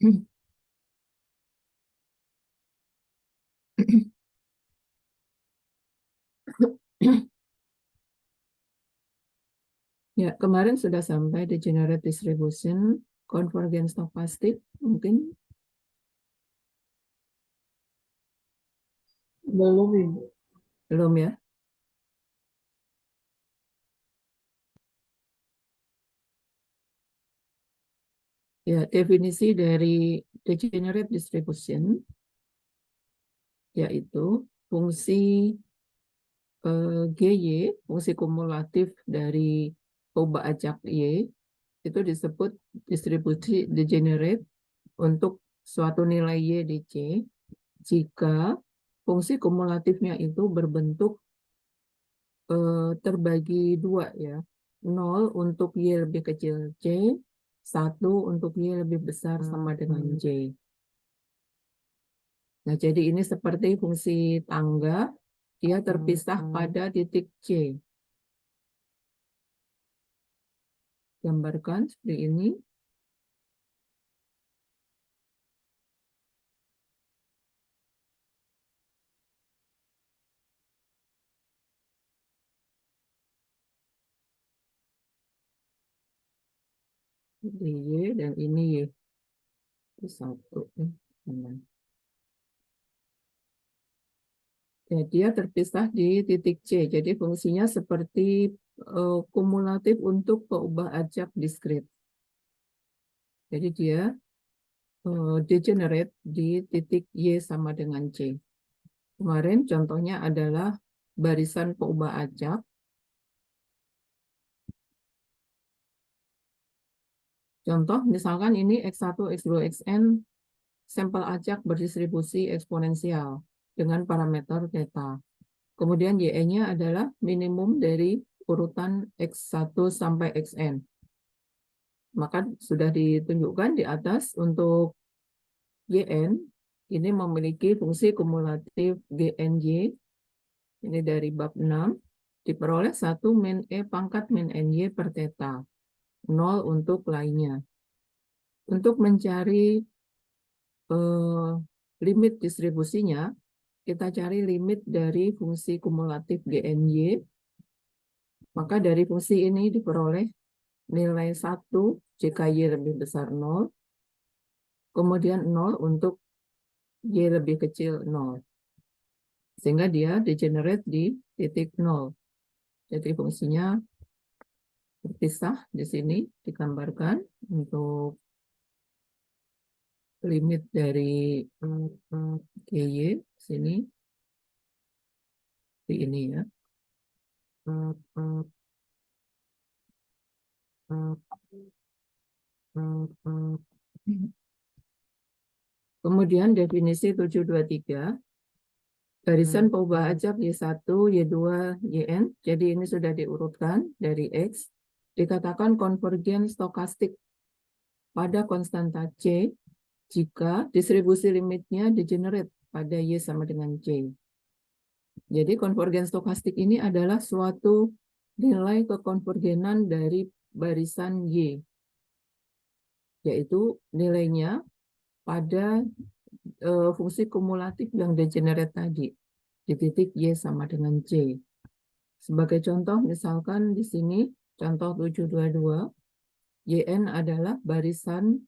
Ya, kemarin sudah sampai degenerate distribution, convergence stochastic, mungkin Belum, Ibu. belum ya. Ya, definisi dari degenerate distribution yaitu fungsi GY, fungsi kumulatif dari coba acak Y, itu disebut distribusi degenerate untuk suatu nilai Y di C jika fungsi kumulatifnya itu berbentuk terbagi dua ya. 0 untuk Y lebih kecil C, 1 untuk Y lebih besar sama dengan J. Nah, jadi ini seperti fungsi tangga, dia terpisah pada titik C. Gambarkan seperti ini. Ini Y dan ini Y. Ini satu. Ya, dia terpisah di titik C. Jadi fungsinya seperti kumulatif untuk peubah acak diskrit. Jadi dia degenerate di titik Y sama dengan C. Kemarin contohnya adalah barisan peubah acak. Contoh misalkan ini X1, X2, Xn sampel acak berdistribusi eksponensial dengan parameter theta. Kemudian YN-nya adalah minimum dari urutan X1 sampai Xn. Maka sudah ditunjukkan di atas untuk YN, ini memiliki fungsi kumulatif GNY, ini dari bab 6, diperoleh 1 min E pangkat min NY per theta, 0 untuk lainnya. Untuk mencari limit distribusinya, kita cari limit dari fungsi kumulatif GNY, maka dari fungsi ini diperoleh nilai 1 jika Y lebih besar 0, kemudian 0 untuk Y lebih kecil 0. Sehingga dia degenerate di titik 0. Jadi fungsinya terpisah di sini digambarkan untuk limit dari GY sini di ini ya. Kemudian definisi 723, barisan peubah acak Y1, Y2, YN, jadi ini sudah diurutkan dari X, dikatakan konvergen stokastik pada konstanta C jika distribusi limitnya degenerate pada Y sama dengan C. Jadi konvergen stokastik ini adalah suatu nilai kekonvergenan dari barisan Y, yaitu nilainya pada fungsi kumulatif yang degenerate tadi di titik Y sama dengan C. Sebagai contoh, misalkan di sini contoh 722, YN adalah barisan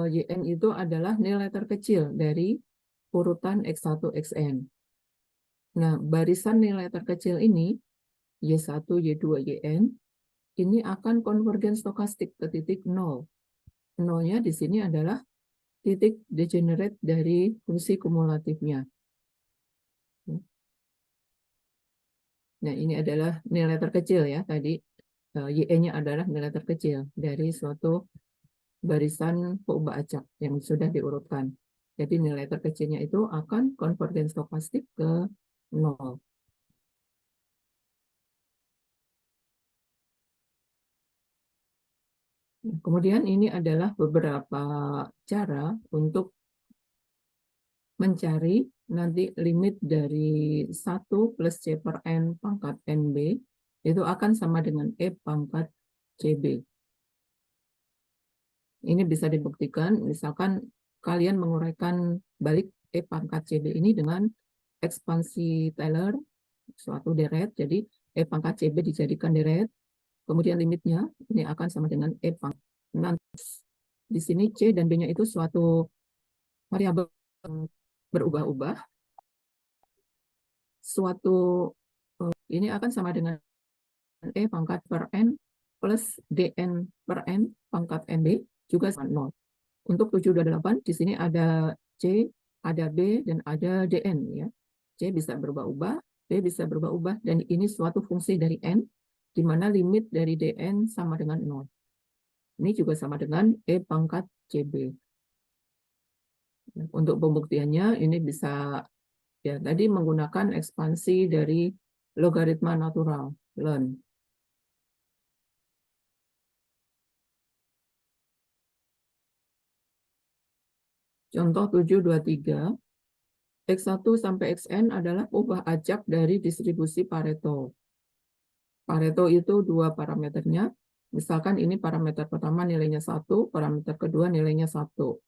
YN itu adalah nilai terkecil dari urutan X1, Xn. Nah, barisan nilai terkecil ini Y1, Y2, Yn ini akan konvergen stokastik ke titik 0. 0-nya di sini adalah titik degenerate dari fungsi kumulatifnya. Nah, ini adalah nilai terkecil ya tadi. Y-nya adalah nilai terkecil dari suatu barisan peubah acak yang sudah diurutkan. Jadi nilai terkecilnya itu akan konvergen stokastik ke 0. Kemudian ini adalah beberapa cara untuk mencari nanti limit dari 1 plus C per N pangkat NB itu akan sama dengan E pangkat CB. Ini bisa dibuktikan, misalkan kalian menguraikan balik E pangkat CB ini dengan ekspansi Taylor, suatu deret, jadi E pangkat CB dijadikan deret, kemudian limitnya ini akan sama dengan E pangkat. Nanti di sini C dan B-nya itu suatu variabel berubah-ubah, suatu ini akan sama dengan E pangkat per N plus DN per N pangkat NB juga sama 0. Untuk 728 di sini ada C, ada B, dan ada DN ya. C bisa berubah-ubah, B bisa berubah-ubah, dan ini suatu fungsi dari N, di mana limit dari DN sama dengan 0. Ini juga sama dengan E pangkat CB. Untuk pembuktiannya ini bisa ya tadi menggunakan ekspansi dari logaritma natural, ln. Contoh 723, X1 sampai Xn adalah ubah acak dari distribusi Pareto. Pareto itu dua parameternya. Misalkan ini parameter pertama nilainya 1, parameter kedua nilainya 1.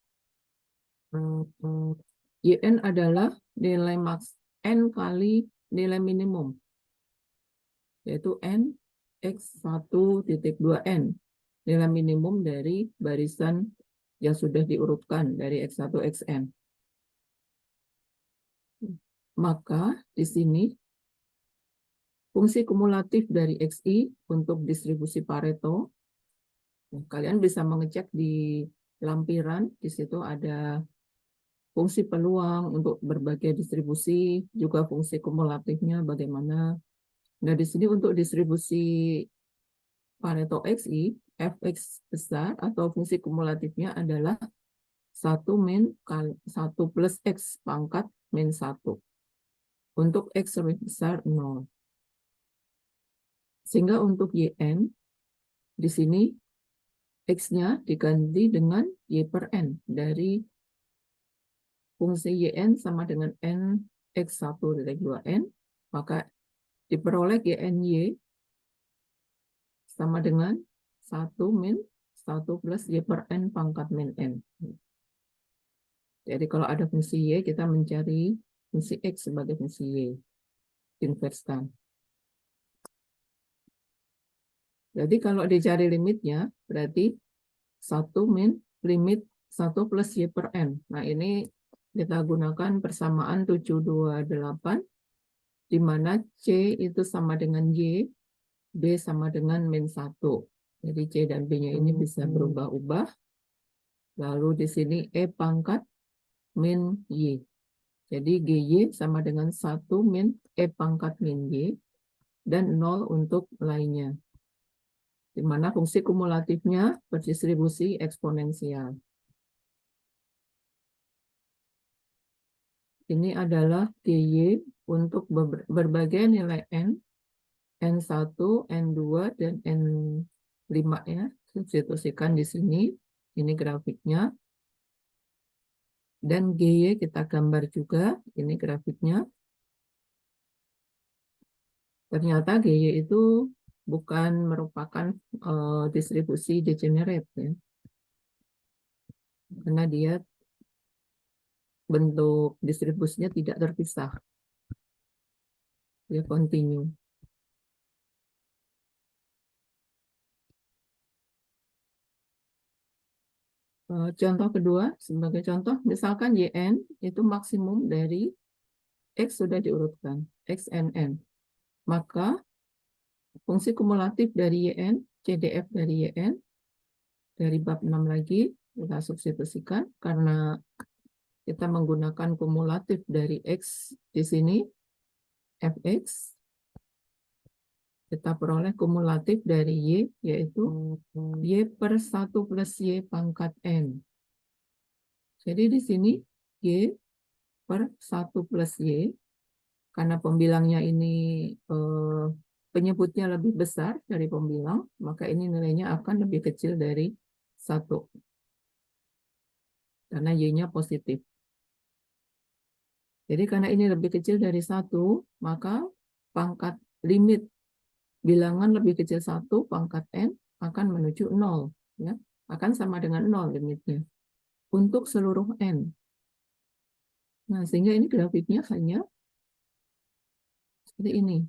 YN adalah nilai maks N kali nilai minimum, yaitu N X1.2N, nilai minimum dari barisan yang sudah diurutkan dari X1, Xn. Maka di sini fungsi kumulatif dari XI untuk distribusi Pareto, kalian bisa mengecek di lampiran, di situ ada fungsi peluang untuk berbagai distribusi, juga fungsi kumulatifnya bagaimana. Nah, di sini untuk distribusi Pareto XI, Fx besar atau fungsi kumulatifnya adalah 1 min 1 plus X pangkat min 1. Untuk X lebih besar 0. Sehingga untuk YN, di sini X-nya diganti dengan Y per N. Dari fungsi YN sama dengan N X1/2N, maka diperoleh YNY sama dengan 1 min 1 plus Y per N pangkat min N. Jadi kalau ada fungsi Y, kita mencari fungsi X sebagai fungsi Y. Inverskan. Jadi kalau dicari limitnya, berarti 1 min limit 1 plus Y per N. Nah ini kita gunakan persamaan 728, di mana C itu sama dengan Y, B sama dengan min 1. Jadi C dan B-nya ini bisa berubah-ubah. Lalu di sini E pangkat min Y. Jadi GY sama dengan 1 min E pangkat min Y, dan 0 untuk lainnya. Di mana fungsi kumulatifnya berdistribusi eksponensial. Ini adalah GY untuk berbagai nilai N, N1, N2, dan N5 ya. Substitusikan di sini, ini grafiknya. Dan GY kita gambar juga, ini grafiknya. Ternyata GY itu bukan merupakan distribusi degenerate ya. Karena dia bentuk distribusinya tidak terpisah. Dia continue. Contoh kedua, sebagai contoh, misalkan YN itu maksimum dari X sudah diurutkan, XNN. Maka fungsi kumulatif dari YN, CDF dari YN, dari bab 6 lagi, kita substitusikan karena kita menggunakan kumulatif dari X di sini, Fx, kita peroleh kumulatif dari Y, yaitu Y per 1 plus Y pangkat N. Jadi di sini Y per 1 plus Y, karena pembilangnya ini penyebutnya lebih besar dari pembilang, maka ini nilainya akan lebih kecil dari 1. Karena Y-nya positif. Jadi karena ini lebih kecil dari 1, maka pangkat limit bilangan lebih kecil 1, pangkat N akan menuju 0. Ya. akan sama dengan 0 limitnya untuk seluruh N. Nah, sehingga ini grafiknya hanya seperti ini.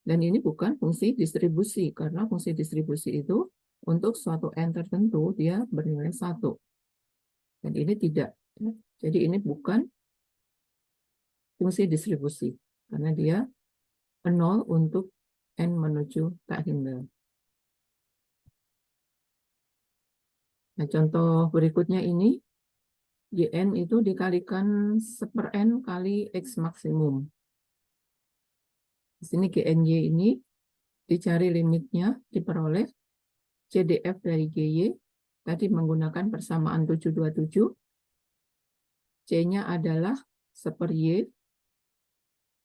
Dan ini bukan fungsi distribusi, karena fungsi distribusi itu untuk suatu N tertentu dia bernilai 1. Dan ini tidak. Jadi ini bukan fungsi distribusi, karena dia 0 untuk N menuju tak hingga. Nah, contoh berikutnya ini, YN itu dikalikan 1/N kali X maksimum. Di sini GNY ini dicari limitnya, diperoleh CDF dari GY, tadi menggunakan persamaan 727, C-nya adalah 1/Y,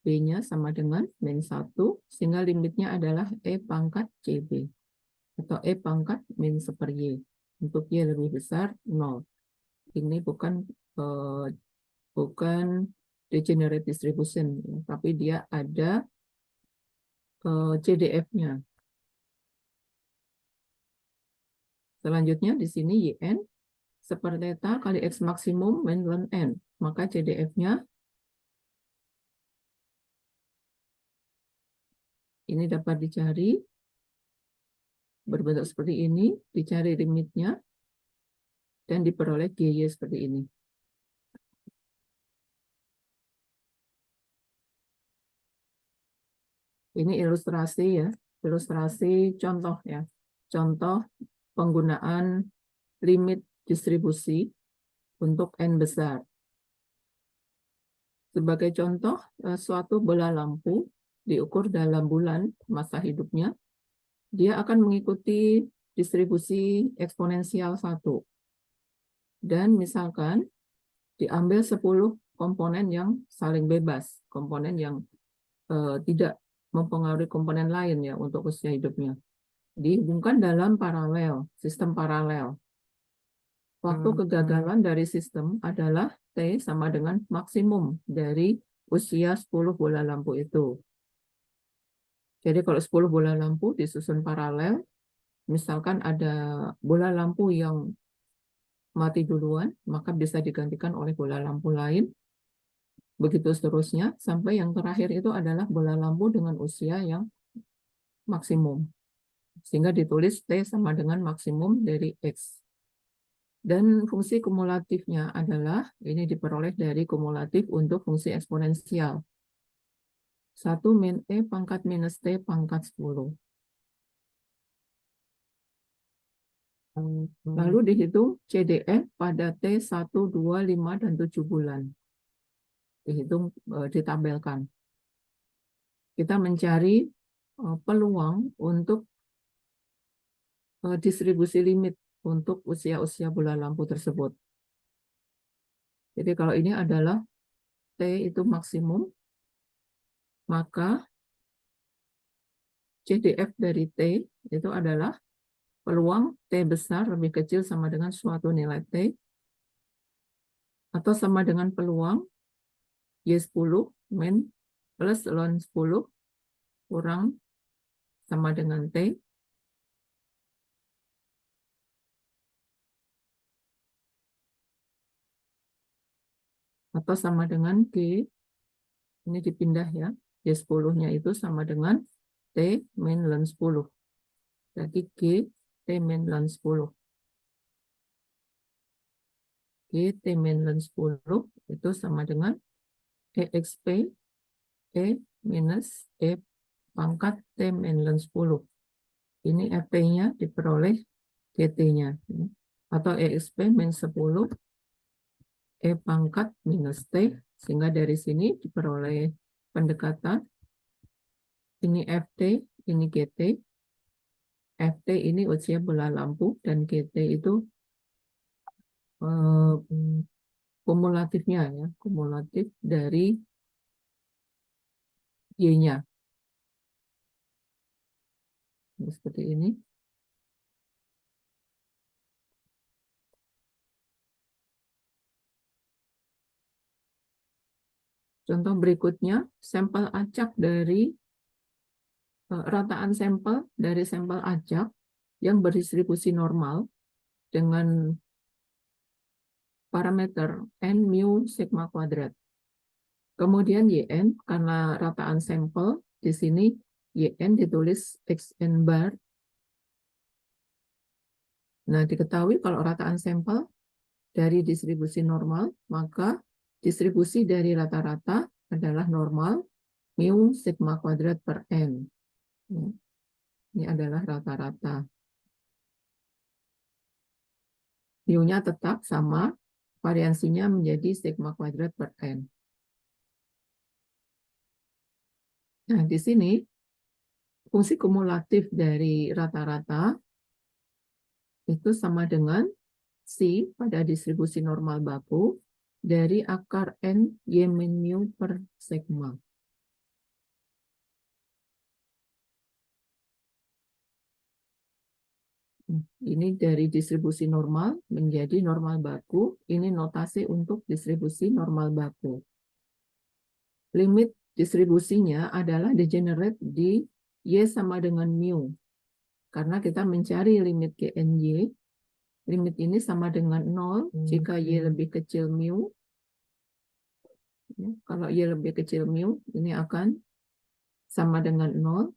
B-nya sama dengan min 1, sehingga limitnya adalah E pangkat CB, atau E pangkat min 1/Y. Untuk Y lebih besar, 0. Ini bukan degenerate distribution, tapi dia ada CDF-nya. Selanjutnya di sini YN 1/θ kali X maksimum min ln N. Maka CDF-nya ini dapat dicari berbentuk seperti ini, dicari limitnya, dan diperoleh GY seperti ini. Ini ilustrasi ya, ilustrasi contoh ya. Contoh penggunaan limit distribusi untuk N besar. Sebagai contoh, suatu bola lampu diukur dalam bulan masa hidupnya, dia akan mengikuti distribusi eksponensial 1. Dan misalkan diambil 10 komponen yang saling bebas, komponen yang tidak mempengaruhi komponen lain ya untuk usia hidupnya. Dihubungkan dalam paralel, sistem paralel. Waktu kegagalan dari sistem adalah T sama dengan maksimum dari usia 10 bola lampu itu. Jadi kalau 10 bola lampu disusun paralel, misalkan ada bola lampu yang mati duluan, maka bisa digantikan oleh bola lampu lain. Begitu seterusnya, sampai yang terakhir itu adalah bola lampu dengan usia yang maksimum. Sehingga ditulis T sama dengan maksimum dari X. Dan fungsi kumulatifnya adalah, ini diperoleh dari kumulatif untuk fungsi eksponensial. 1 min E pangkat minus T pangkat 10. Lalu dihitung CDF pada T 1, 2, 5, dan 7 bulan. Dihitung, ditabelkan. Kita mencari peluang untuk distribusi limit untuk usia-usia bola lampu tersebut. Jadi kalau ini adalah T itu maksimum, maka CDF dari T itu adalah peluang T besar lebih kecil sama dengan suatu nilai T, atau sama dengan peluang Y10 min plus ln 10 kurang sama dengan T, atau sama dengan G, ini dipindah ya, Y10-nya itu sama dengan T min ln 10. Jadi G T min ln 10. G T min ln 10 itu sama dengan EXP E minus E pangkat T min ln 10. Ini FT-nya diperoleh GT-nya. Atau EXP min 10 E pangkat minus T, sehingga dari sini diperoleh pendekatan. Ini FT, ini GT. FT ini usia bola lampu, dan GT itu kumulatifnya ya, kumulatif dari Y-nya. Seperti ini. Contoh berikutnya, sampel acak dari rataan sampel dari sampel acak yang berdistribusi normal dengan parameter n mu sigma kuadrat. Kemudian YN, karena rataan sampel, di sini YN ditulis XN bar. Nah, diketahui kalau rataan sampel dari distribusi normal, maka distribusi dari rata-rata adalah normal mu sigma kuadrat per N. Ini adalah rata-rata. Mu-nya tetap sama, variansinya menjadi sigma kuadrat per N. Nah, di sini fungsi kumulatif dari rata-rata itu sama dengan C pada distribusi normal baku dari akar N Y min mu per sigma. Ini dari distribusi normal menjadi normal baku. Ini notasi untuk distribusi normal baku. Limit distribusinya adalah degenerate di Y sama dengan mu. Karena kita mencari limit GNY, limit ini sama dengan 0 jika Y lebih kecil mu. Kalau Y lebih kecil mu, ini akan sama dengan 0.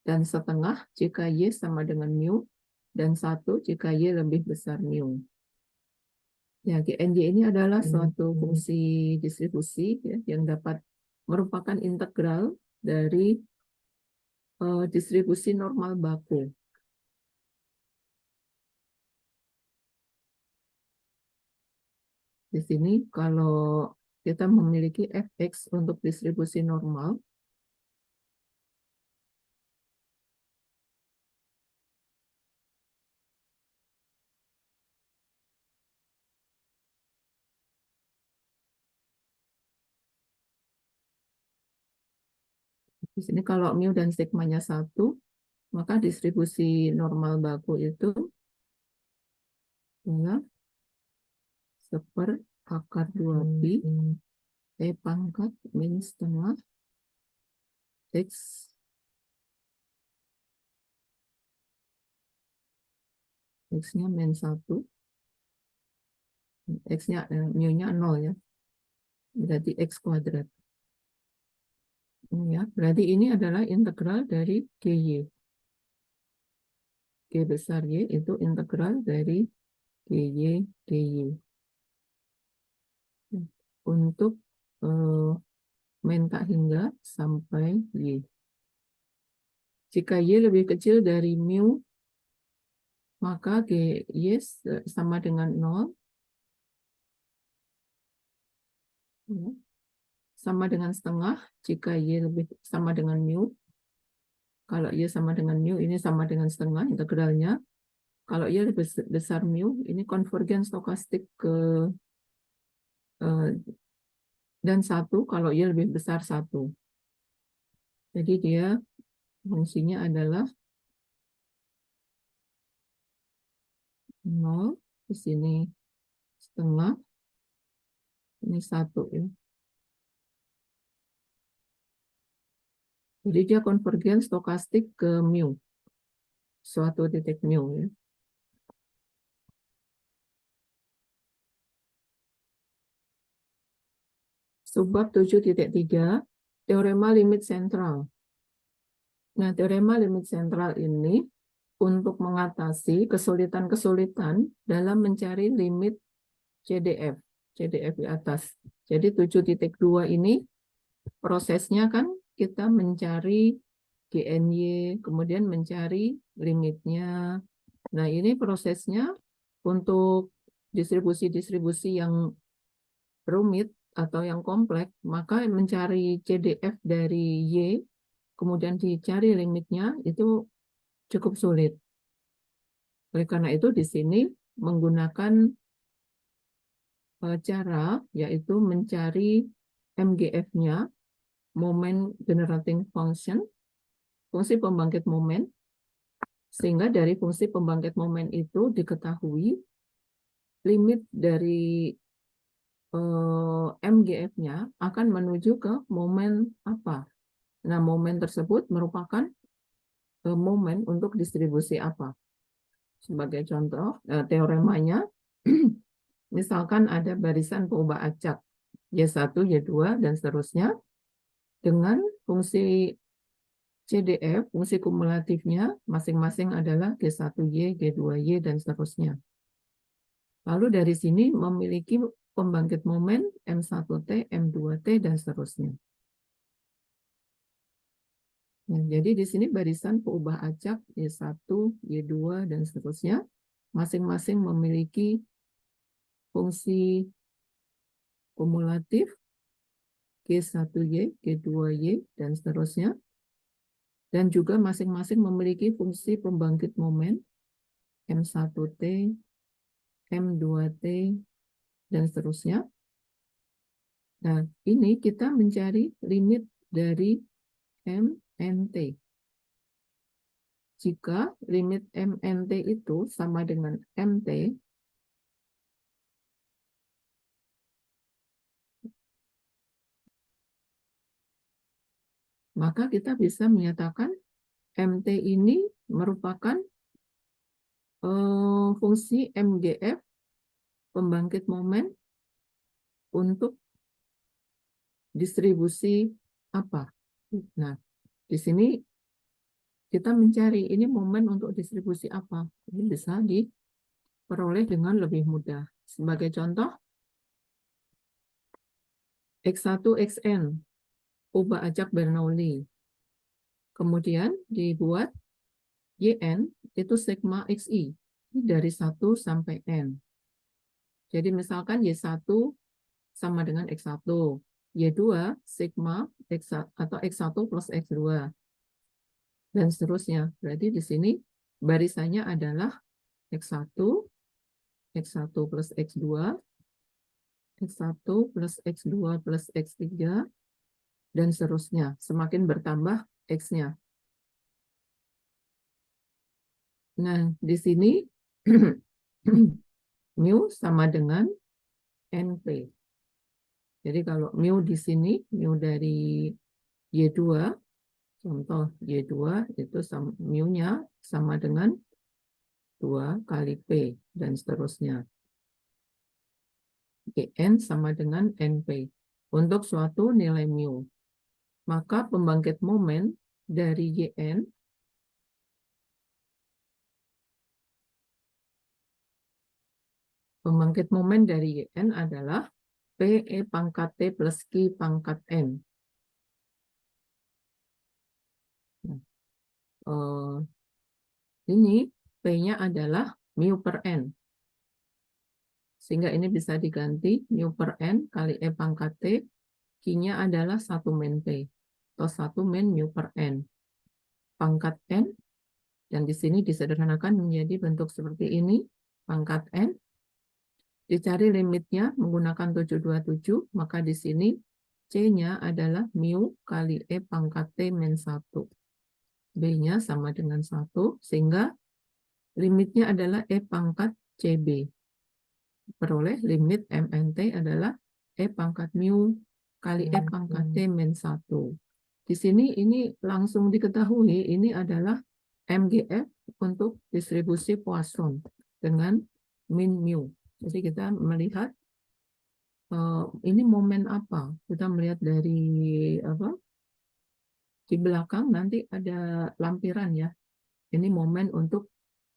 Dan setengah jika Y sama dengan mu. Dan 1 jika Y lebih besar mu. Ya, GNY ini adalah suatu fungsi distribusi ya, yang dapat merupakan integral dari distribusi normal baku. Di sini kalau kita memiliki fx untuk distribusi normal, di sini kalau mu dan sigmanya 1, maka distribusi normal baku itu adalah 1 akar 2pi E pangkat min setengah X X-nya min 1, X-nya mu-nya 0 ya, berarti X kuadrat. Ya, berarti ini adalah integral dari GY. G besar Y itu integral dari GY DY. Untuk mentak hingga sampai Y. Jika Y lebih kecil dari mu, maka GY sama dengan 0. Sama dengan setengah jika Y lebih sama dengan mu. Kalau Y sama dengan mu, ini sama dengan setengah integralnya. Kalau Y lebih besar mu, ini konvergen stokastik ke dan 1 kalau Y lebih besar 1. Jadi dia fungsinya adalah 0, di sini setengah, ini 1 ya. Jadi dia konvergen stokastik ke mu, suatu titik mu ya. Subbab 7.3, teorema limit sentral. Nah, teorema limit sentral ini untuk mengatasi kesulitan-kesulitan dalam mencari limit CDF di atas. Jadi 7.2 ini prosesnya kan kita mencari GNY, kemudian mencari limitnya. Nah, ini prosesnya untuk distribusi-distribusi yang rumit atau yang kompleks, maka mencari CDF dari Y, kemudian dicari limitnya, itu cukup sulit. Oleh karena itu, di sini menggunakan cara, yaitu mencari MGF-nya, Moment Generating Function, fungsi pembangkit momen, sehingga dari fungsi pembangkit momen itu diketahui limit dari MGF-nya akan menuju ke momen apa. Nah, momen tersebut merupakan momen untuk distribusi apa. Sebagai contoh, teoremanya, misalkan ada barisan peubah acak Y1, Y2, dan seterusnya, dengan fungsi CDF, fungsi kumulatifnya masing-masing adalah G1Y, G2Y, dan seterusnya. Lalu dari sini memiliki pembangkit momen M1T, M2T, dan seterusnya. Nah, jadi di sini barisan peubah acak Y1, Y2, dan seterusnya masing-masing memiliki fungsi kumulatif G1Y, G2Y, dan seterusnya. Dan juga masing-masing memiliki fungsi pembangkit momen M1T, M2T, dan seterusnya. Nah, ini kita mencari limit dari MNT. Jika limit MNT itu sama dengan MT, maka kita bisa menyatakan MT ini merupakan fungsi MGF, pembangkit momen, untuk distribusi apa. Nah, di sini kita mencari ini momen untuk distribusi apa. Ini bisa diperoleh dengan lebih mudah. Sebagai contoh, X1, Xn, ubah acak Bernoulli. Kemudian dibuat YN itu sigma XI dari 1 sampai N. Jadi misalkan Y1 sama dengan X1, Y2 sigma X1 atau X1 plus X2, dan seterusnya. Berarti di sini barisannya adalah X1, X1 plus X2, X1 plus X2 plus X3, dan seterusnya. Semakin bertambah X-nya. Nah, di sini mu sama dengan NP. Jadi kalau mu di sini, mu dari Y2, contoh Y2 itu mu-nya sama dengan 2 kali P, dan seterusnya. N sama dengan NP. Untuk suatu nilai mu. Maka pembangkit momen dari YN YN adalah PE pangkat T plus Q pangkat N. Nah, ini P-nya adalah mu per N. Sehingga ini bisa diganti mu per N kali E pangkat T, Q-nya adalah 1 min P, atau 1 min mu per N. Pangkat N, dan di sini disederhanakan menjadi bentuk seperti ini, pangkat N. Dicari limitnya menggunakan 727, maka di sini C-nya adalah mu kali E pangkat T min 1. B-nya sama dengan 1, sehingga limitnya adalah E pangkat CB. Peroleh limit MNT adalah E pangkat mu kali E pangkat T min 1. Di sini ini langsung diketahui ini adalah MGF untuk distribusi Poisson dengan min mu. Jadi kita melihat ini momen apa? Kita melihat dari apa? Di belakang nanti ada lampiran ya. Ini momen untuk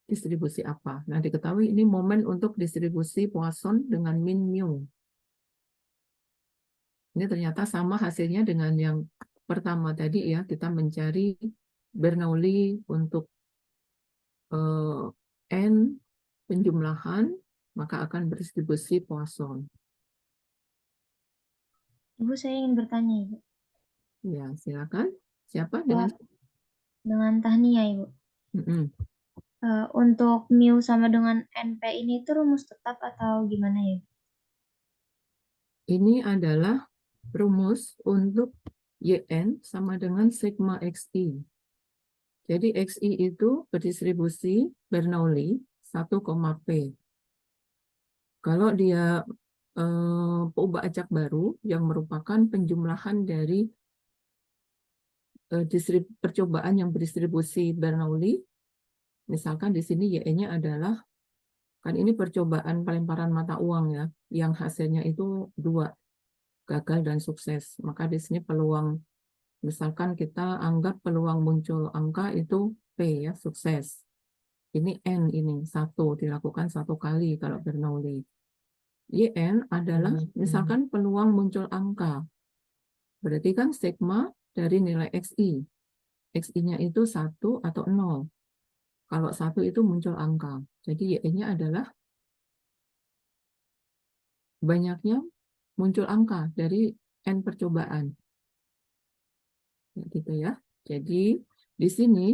distribusi apa? Nah, diketahui ini momen untuk distribusi Poisson dengan min mu. Ini ternyata sama hasilnya dengan yang pertama tadi ya. Kita mencari Bernoulli untuk N penjumlahan, maka akan berdistribusi Poisson. Ibu, saya ingin bertanya, Ibu. Ya, silakan. Siapa dengan Tahnia, Ibu. Untuk mu sama dengan NP ini itu rumus tetap atau gimana ya? Ini adalah rumus untuk YN sama dengan sigma XI. Jadi XI itu berdistribusi Bernoulli 1, P. Kalau dia peubah acak baru yang merupakan penjumlahan dari percobaan yang berdistribusi Bernoulli, Misalkan di sini Y-nya adalah, kan ini percobaan pelemparan mata uang ya, yang hasilnya itu 2, gagal dan sukses. Maka di sini peluang, misalkan kita anggap peluang muncul angka itu P ya, sukses. Ini N ini, 1, dilakukan 1 kali kalau Bernoulli. YN adalah misalkan peluang muncul angka. Berarti kan sigma dari nilai XI. XI-nya itu 1 atau 0. Kalau 1 itu muncul angka. Jadi Y-nya adalah banyaknya muncul angka dari N percobaan. Gitu ya. Jadi di sini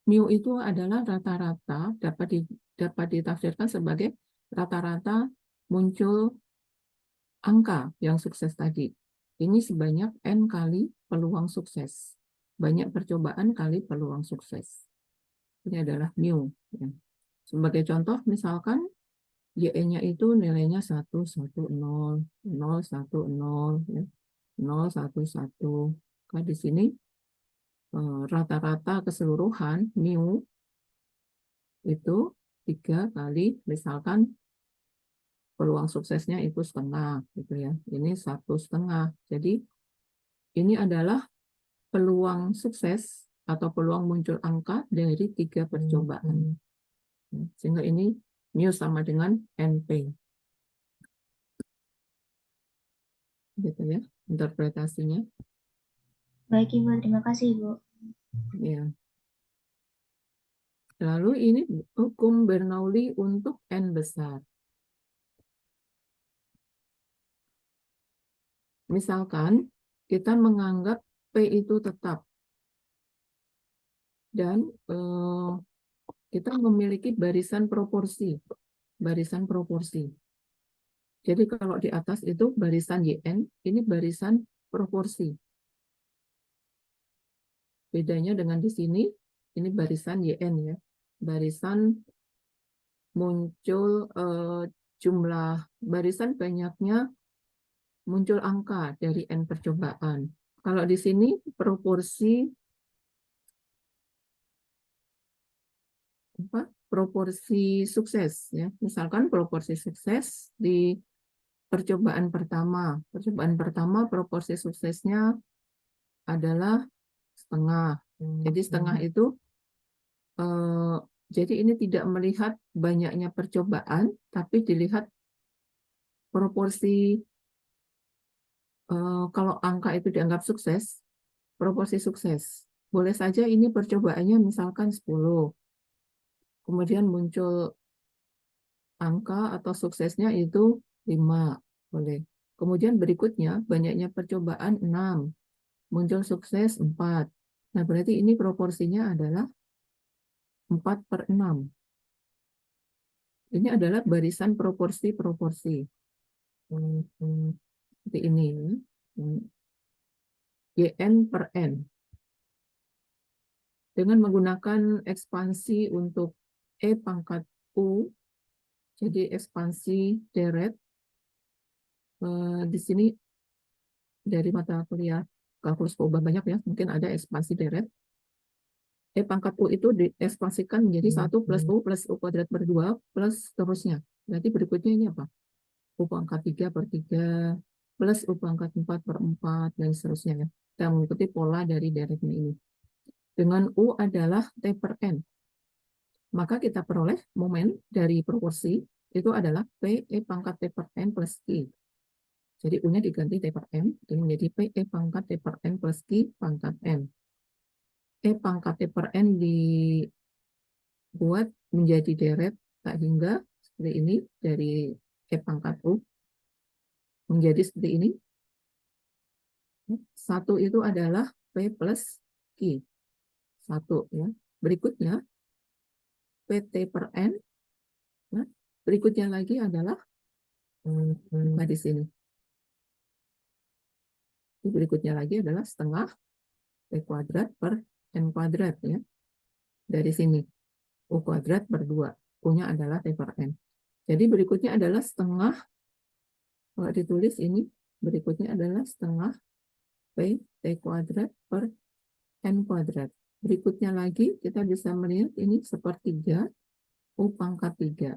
mu itu adalah rata-rata, dapat ditafsirkan sebagai rata-rata muncul angka yang sukses tadi. Ini sebanyak N kali peluang sukses. Banyak percobaan kali peluang sukses. Ini adalah mu. Ya. Sebagai contoh, misalkan Y-nya itu nilainya 1, 1, 0, 0, 1, 0, ya. 0, 1, 1. Nah, di sini rata-rata keseluruhan mu itu 3 kali, misalkan peluang suksesnya itu setengah, gitu ya. Ini 1,5. Jadi ini adalah peluang sukses atau peluang muncul angka dari 3 percobaan. Sehingga ini mu sama dengan NP. Gitu ya, interpretasinya. Baik Ibu, terima kasih Ibu. Ya. Lalu ini hukum Bernoulli untuk N besar. Misalkan kita menganggap P itu tetap dan kita memiliki barisan proporsi. Barisan proporsi. Jadi kalau di atas itu barisan YN, ini barisan proporsi. Bedanya dengan di sini, ini barisan YN ya. Barisan muncul jumlah barisan banyaknya muncul angka dari N percobaan. Kalau di sini proporsi proporsi sukses ya. Misalkan proporsi sukses di percobaan pertama. Percobaan pertama proporsi suksesnya adalah setengah. Jadi setengah itu jadi ini tidak melihat banyaknya percobaan, tapi dilihat proporsi kalau angka itu dianggap sukses, proporsi sukses. Boleh saja ini percobaannya misalkan 10. Kemudian muncul angka atau suksesnya itu 5. Boleh. Kemudian berikutnya banyaknya percobaan 6. Muncul sukses 4. Nah, berarti ini proporsinya adalah 4/6. Ini adalah barisan proporsi-proporsi. Seperti ini. YN per N. Dengan menggunakan ekspansi untuk E pangkat U, jadi ekspansi deret, di sini dari mata kuliah kalkulus perubahan banyak ya, mungkin ada ekspansi deret. E pangkat U itu diekspansikan menjadi 1 plus U kuadrat per 2 plus seterusnya. Berarti berikutnya ini apa? U pangkat 3 per 3 plus U pangkat 4 per 4 dan seterusnya ya. Kita mengikuti pola dari deretnya ini. Dengan U adalah T per N. Maka kita peroleh momen dari proporsi itu adalah P E pangkat T per N plus Q. Jadi U-nya diganti T per N, ini menjadi P E pangkat T per N plus Q pangkat N. E pangkat T per N dibuat menjadi deret tak hingga seperti ini dari E pangkat U menjadi seperti ini. 1 itu adalah P plus Q. 1 ya. Berikutnya PT per N. Nah, berikutnya lagi adalah di sini. Berikutnya lagi adalah setengah P kuadrat per N kuadrat ya. Dari sini. U kuadrat per 2. U-nya adalah T per N. Jadi berikutnya adalah setengah, kalau ditulis ini, berikutnya adalah setengah P T kuadrat per N kuadrat. Berikutnya lagi, kita bisa melihat ini sepertiga U pangkat 3.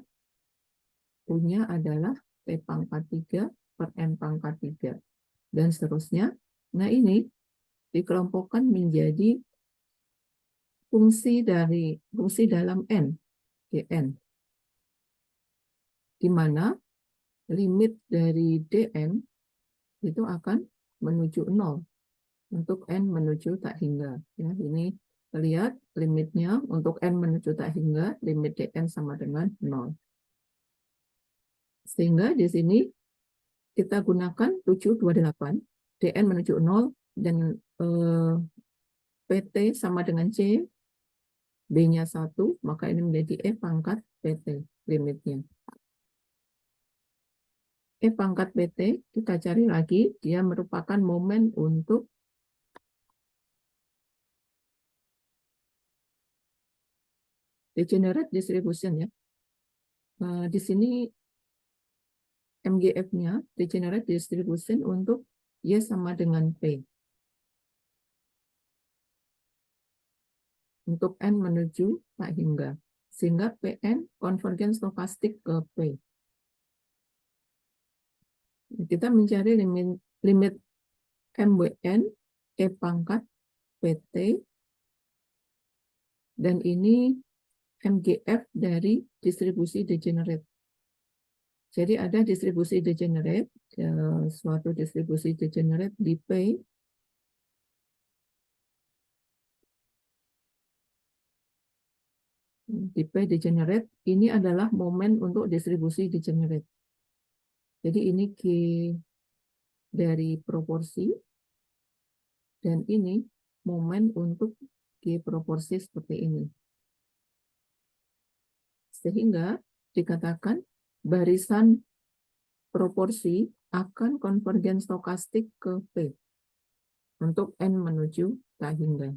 U-nya adalah P pangkat 3 per N pangkat 3. Dan seterusnya. Nah ini dikelompokkan menjadi fungsi dalam N, Dn, di mana limit dari Dn itu akan menuju 0 untuk N menuju tak hingga. Ya, ini lihat limitnya untuk N menuju tak hingga, limit Dn sama dengan 0. Sehingga di sini kita gunakan 728, Dn menuju 0, dan PT sama dengan C, B-nya 1, maka ini menjadi E pangkat PT limitnya. E pangkat PT, kita cari lagi, dia merupakan momen untuk degenerate distribution ya. Di sini MGF-nya, degenerate distribution untuk Y sama dengan P. Untuk N menuju tak hingga. Sehingga PN konvergen stokastik ke P. Kita mencari limit MWN E pangkat PT, dan ini MGF dari distribusi degenerate. Jadi ada distribusi degenerate, suatu distribusi degenerate di P, degenerate, ini adalah momen untuk distribusi degenerate. Jadi ini Q dari proporsi, dan ini momen untuk Q proporsi seperti ini. Sehingga dikatakan barisan proporsi akan konvergen stokastik ke P untuk N menuju tak hingga.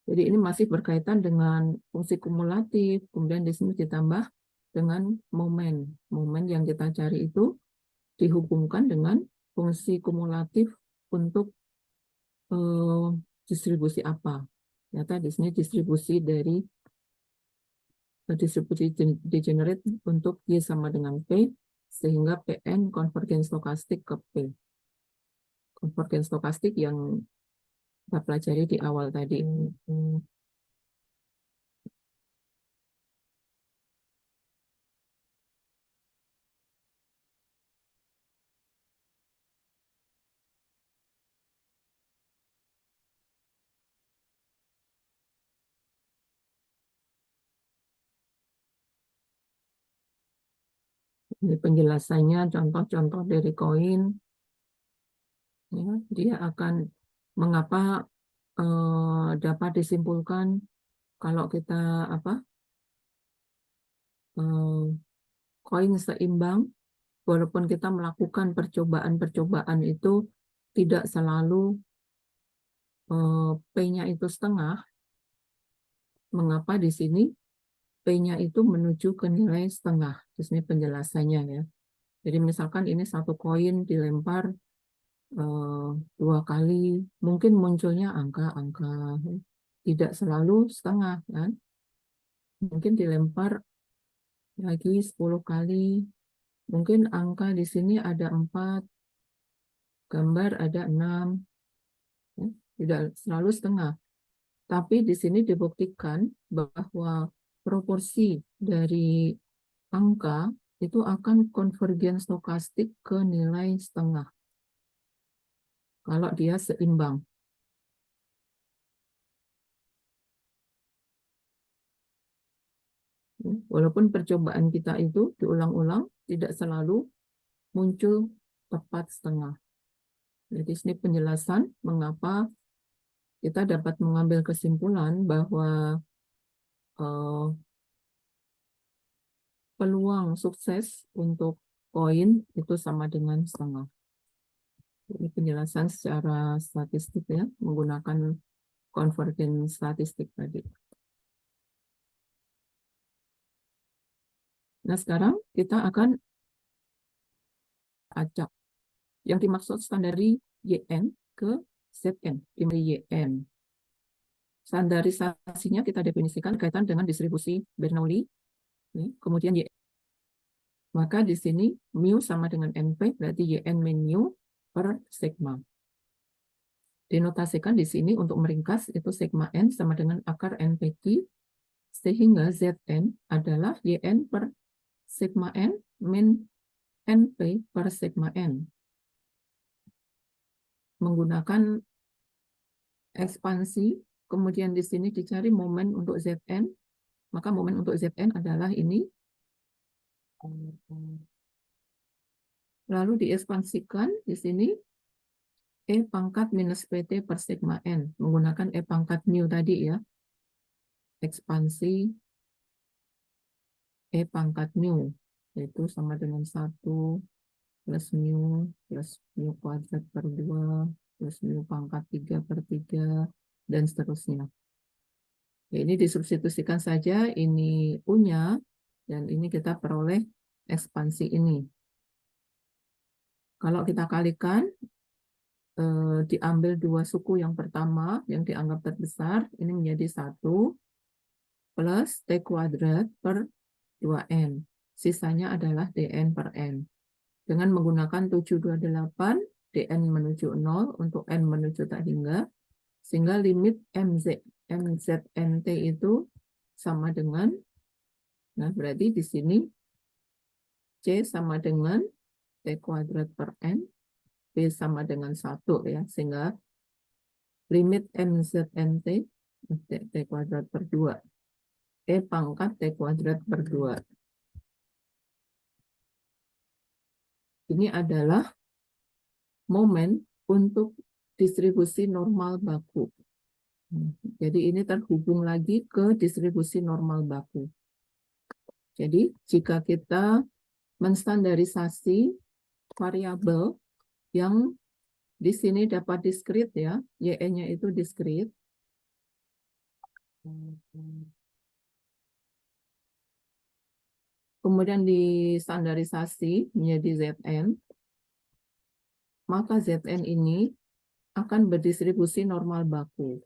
Jadi ini masih berkaitan dengan fungsi kumulatif, kemudian di sini ditambah dengan momen. Momen yang kita cari itu dihubungkan dengan fungsi kumulatif untuk distribusi apa. Ternyata di sini distribusi dari distribusi degenerate untuk Y sama dengan P, sehingga PN konvergen stokastik ke P. Konvergen stokastik yang kita pelajari di awal tadi. Ini penjelasannya, contoh-contoh dari koin. Ya, dia akan mengapa dapat disimpulkan kalau kita koin seimbang, walaupun kita melakukan percobaan-percobaan itu tidak selalu P-nya itu setengah. Mengapa di sini P-nya itu menuju ke nilai setengah? Di sini penjelasannya ya. Jadi misalkan ini satu koin dilempar 2 kali, mungkin munculnya angka-angka, tidak selalu setengah kan. Mungkin dilempar lagi 10 kali, mungkin angka di sini ada 4, gambar ada 6, ya, tidak selalu setengah. Tapi di sini dibuktikan bahwa proporsi dari angka itu akan konvergen stokastik ke nilai setengah kalau dia seimbang. Walaupun percobaan kita itu diulang-ulang, tidak selalu muncul tepat setengah. Jadi sini penjelasan mengapa kita dapat mengambil kesimpulan bahwa peluang sukses untuk koin itu sama dengan setengah. Ini penjelasan secara statistik ya, menggunakan konvergen statistik tadi. Nah, sekarang kita akan acak. Yang dimaksud standari YN ke ZN, dari YN. Standarisasinya kita definisikan kaitan dengan distribusi Bernoulli, kemudian YN. Maka di sini mu sama dengan NP, berarti YN min mu per sigma. Dinotasikan di sini untuk meringkas itu sigma N sama dengan akar NPQ, sehingga Zn adalah YN per sigma N min NP per sigma N. Menggunakan ekspansi, kemudian di sini dicari momen untuk Zn, maka momen untuk Zn adalah ini. Lalu diekspansikan di sini E pangkat minus PT per sigma N, menggunakan E pangkat mu tadi ya. Ekspansi E pangkat mu, yaitu sama dengan 1 plus mu kuadrat per 2, plus mu pangkat 3 per 3, dan seterusnya. Ya, ini disubstitusikan saja, ini U-nya, dan ini kita peroleh ekspansi ini. Kalau kita kalikan, diambil dua suku yang pertama yang dianggap terbesar, ini menjadi 1 plus T kuadrat per 2N. Sisanya adalah dN per N. Dengan menggunakan 728, dN menuju 0 untuk N menuju tak hingga, sehingga limit MZNT itu sama dengan, nah berarti di sini C sama dengan T kuadrat per N, P sama dengan 1 ya, sehingga limit MZNT T kuadrat per 2, E pangkat T kuadrat per 2. Ini adalah momen untuk distribusi normal baku. Jadi ini terhubung lagi ke distribusi normal baku. Jadi jika kita menstandarisasi variabel yang di sini dapat diskrit ya, YN-nya itu diskrit. Kemudian distandarisasi menjadi Zn, maka Zn ini akan berdistribusi normal baku.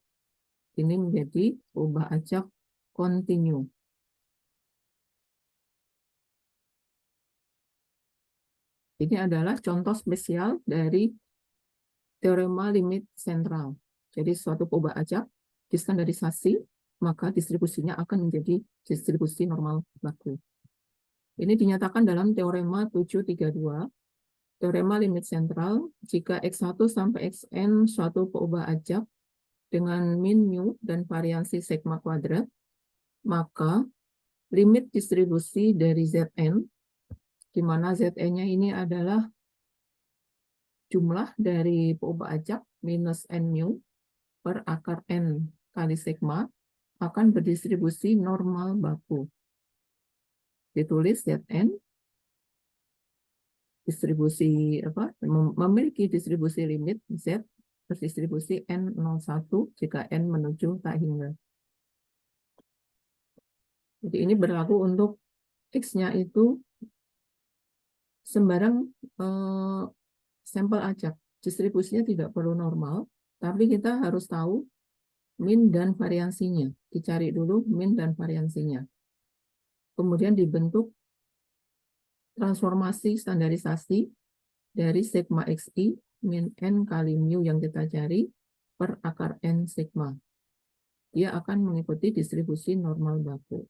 Ini menjadi ubah acak kontinu. Ini adalah contoh spesial dari teorema limit sentral. Jadi suatu peubah acak distandarisasi, maka distribusinya akan menjadi distribusi normal baku. Ini dinyatakan dalam teorema 732, teorema limit sentral, jika X1 sampai Xn suatu peubah acak dengan min mu dan variansi sigma kuadrat, maka limit distribusi dari Zn, di mana Zn-nya ini adalah jumlah dari peubah acak minus n mu per akar n kali sigma, akan berdistribusi normal baku. Ditulis Zn distribusi memiliki distribusi limit Z berdistribusi N01 jika N menuju tak hingga. Jadi ini berlaku untuk X-nya itu sembarang sampel acak. Distribusinya tidak perlu normal, tapi kita harus tahu min dan variansinya. Dicari dulu min dan variansinya. Kemudian dibentuk transformasi standarisasi dari sigma xi min n kali mu yang kita cari per akar n sigma. Dia akan mengikuti distribusi normal baku.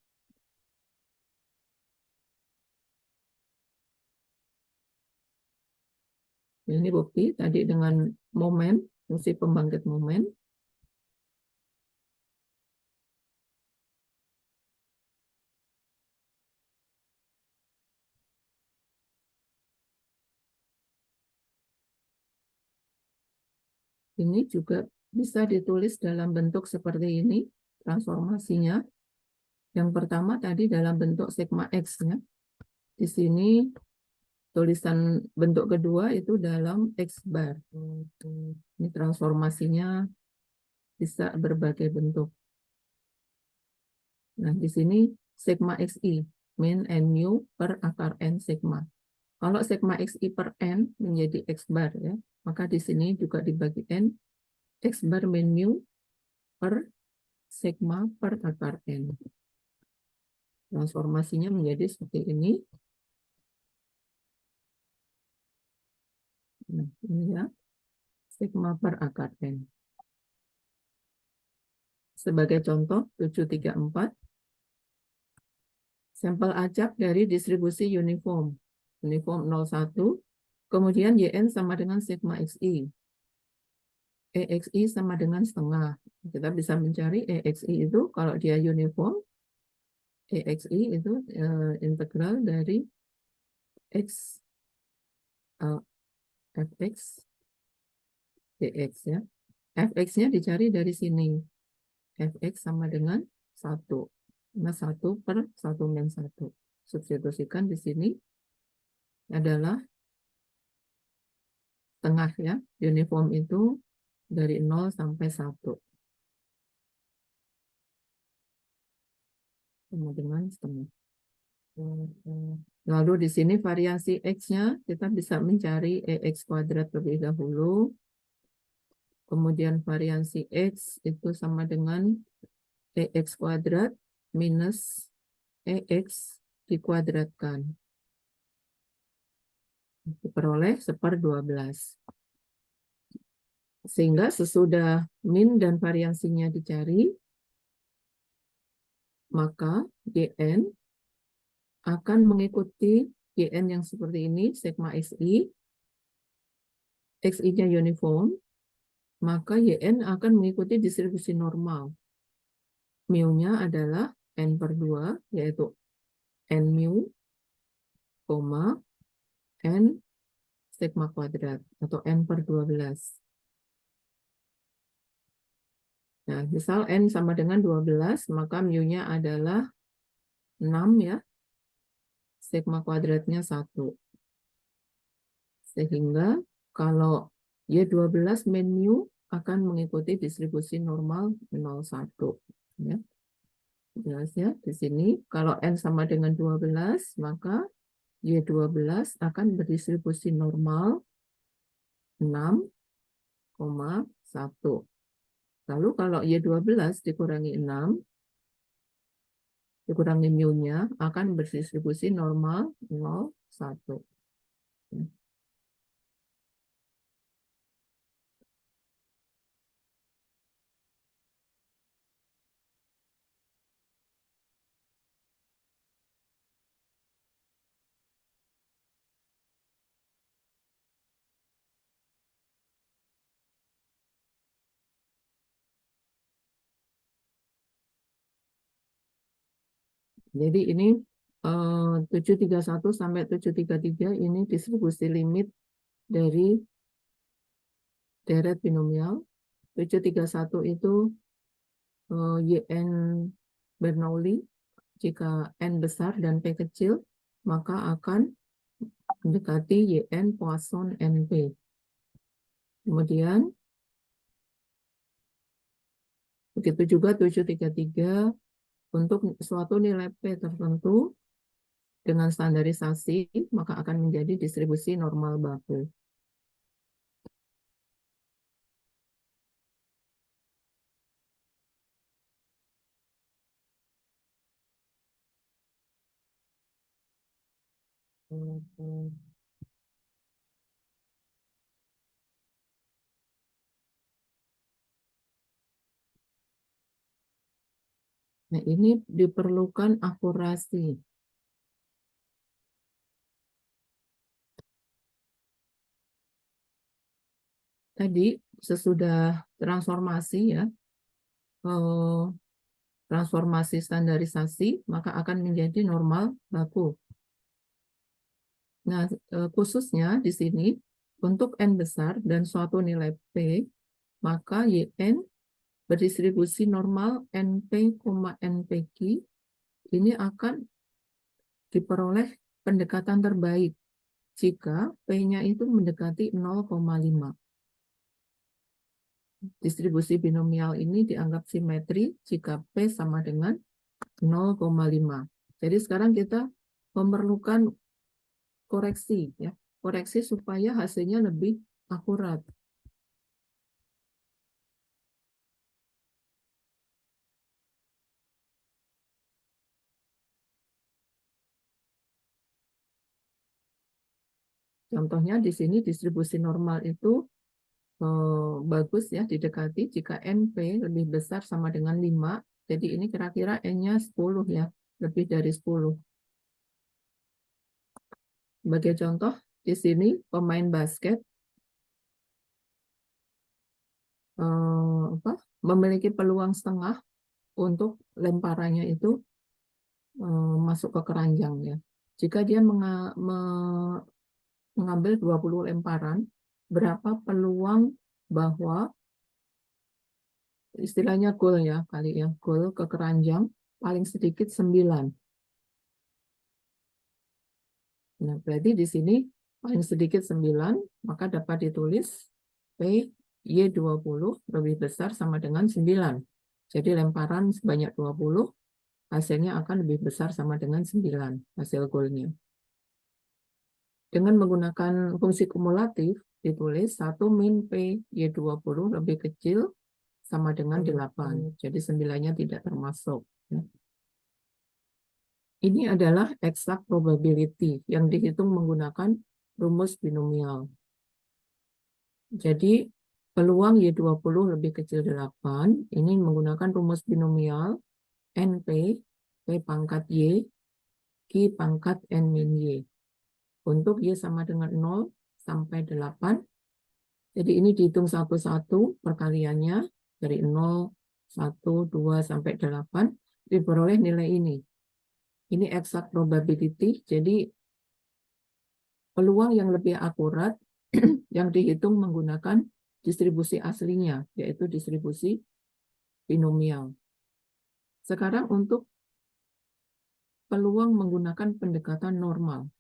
Ini bukti tadi dengan momen, fungsi pembangkit momen. Ini juga bisa ditulis dalam bentuk seperti ini, transformasinya. Yang pertama tadi dalam bentuk sigma X-nya. Di sini tulisan bentuk kedua itu dalam X bar. Ini transformasinya bisa berbagai bentuk. Nah, di sini sigma XI, min n mu per akar n sigma. Kalau sigma xi per n menjadi x bar ya, maka di sini juga dibagi n, x bar min mu per sigma per akar n. Transformasinya menjadi seperti ini. Nah, ini ya, sigma per akar n. Sebagai contoh, 734, sampel acak dari distribusi uniform. Uniform 01, kemudian YN sama dengan sigma XI. EXI sama dengan setengah. Kita bisa mencari EXI itu, kalau dia uniform, EXI itu integral dari X, Fx, dx ya. Fx-nya dicari dari sini. Fx sama dengan 1. Nah, 1 per 1 min 1. Substitusikan di sini adalah tengah ya. Uniform itu dari 0 sampai 1. Sama dengan setengah. Lalu di sini variasi X-nya kita bisa mencari EX kuadrat terlebih dahulu. Kemudian variasi X itu sama dengan EX kuadrat minus EX dikuadratkan. Diperoleh 1/12. Sehingga sesudah min dan variansinya dicari, maka YN akan mengikuti YN yang seperti ini, sigma XI, XI-nya uniform, maka YN akan mengikuti distribusi normal. Mu-nya adalah N per 2, yaitu N mu, N sigma kuadrat, atau N per 12. Nah, misal N sama dengan 12, maka mu-nya adalah 6 ya, sigma kuadratnya 1. Sehingga kalau Y12 min mu akan mengikuti distribusi normal 0,1. Ya. Jelas ya, di sini kalau N sama dengan 12, maka Y12 akan berdistribusi normal 6,1. Lalu kalau Y12 dikurangi 6, dikurangi mu-nya akan berdistribusi normal 0,1. Jadi ini 731 sampai 733 ini distribusi limit dari deret binomial. 731 itu YN Bernoulli. Jika N besar dan P kecil, maka akan mendekati YN Poisson NP. Kemudian, begitu juga 733 untuk suatu nilai P tertentu dengan standarisasi, maka akan menjadi distribusi normal baku. Nah, ini diperlukan akurasi. Tadi sesudah transformasi ya, transformasi standarisasi, maka akan menjadi normal baku. Nah, khususnya di sini, untuk N besar dan suatu nilai P, maka YN berdistribusi normal NP, NPQ, ini akan diperoleh pendekatan terbaik jika P-nya itu mendekati 0,5. Distribusi binomial ini dianggap simetri jika P sama dengan 0,5. Jadi sekarang kita memerlukan koreksi ya. Koreksi supaya hasilnya lebih akurat. Contohnya di sini distribusi normal itu bagus ya didekati jika NP lebih besar sama dengan 5. Jadi ini kira-kira N-nya 10 ya, lebih dari 10. Sebagai contoh, di sini pemain basket memiliki peluang setengah untuk lemparannya itu masuk ke keranjang ya. Jika dia mengambil 20 lemparan, berapa peluang bahwa istilahnya gol ya, kali ya, gol ke keranjang paling sedikit 9. Nah, berarti di sini paling sedikit 9, maka dapat ditulis P Y20 lebih besar sama dengan 9. Jadi lemparan sebanyak 20, hasilnya akan lebih besar sama dengan 9, hasil golnya. Dengan menggunakan fungsi kumulatif, ditulis 1 min P Y20 lebih kecil sama dengan 8. Jadi 9-nya tidak termasuk. Ini adalah exact probability yang dihitung menggunakan rumus binomial. Jadi peluang Y20 lebih kecil 8, ini menggunakan rumus binomial NP, P pangkat Y, Q pangkat N min Y. Untuk Y sama dengan 0 sampai 8, jadi ini dihitung satu-satu perkaliannya dari 0, 1, 2, sampai 8, diperoleh nilai ini. Ini exact probability, jadi peluang yang lebih akurat yang dihitung menggunakan distribusi aslinya, yaitu distribusi binomial. Sekarang untuk peluang menggunakan pendekatan normal.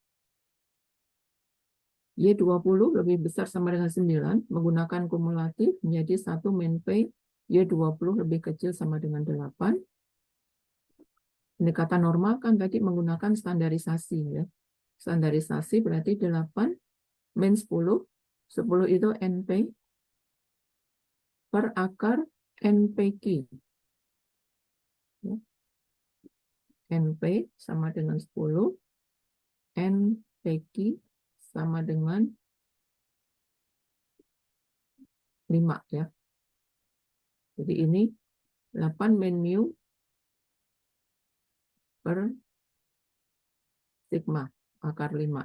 Y20 lebih besar sama dengan 9, menggunakan kumulatif menjadi 1 min P, Y20 lebih kecil sama dengan 8. Pendekatan normal kan tadi menggunakan standarisasi ya. Standarisasi berarti 8 min 10, 10 itu NP per akar NPQ. NP sama dengan 10, NPQ sama dengan 5 ya. Jadi ini 8 min mu per sigma akar 5.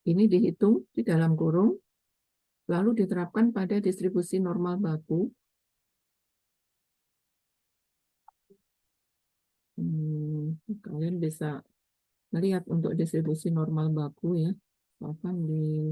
Ini dihitung di dalam kurung, lalu diterapkan pada distribusi normal baku. Kalian bisa melihat untuk distribusi normal baku ya. Akan di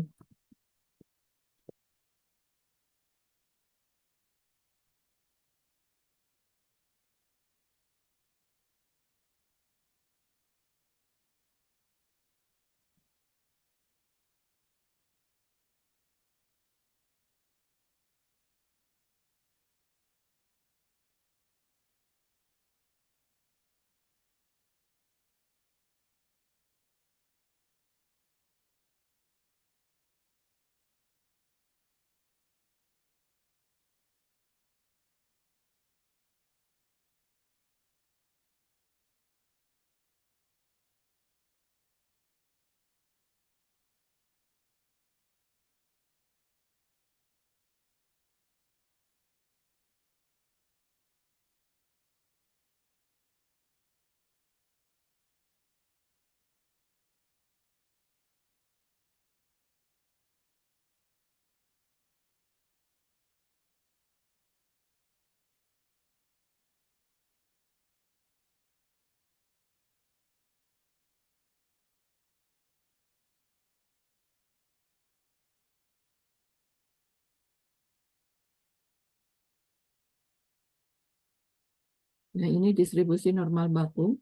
Nah, ini distribusi normal baku.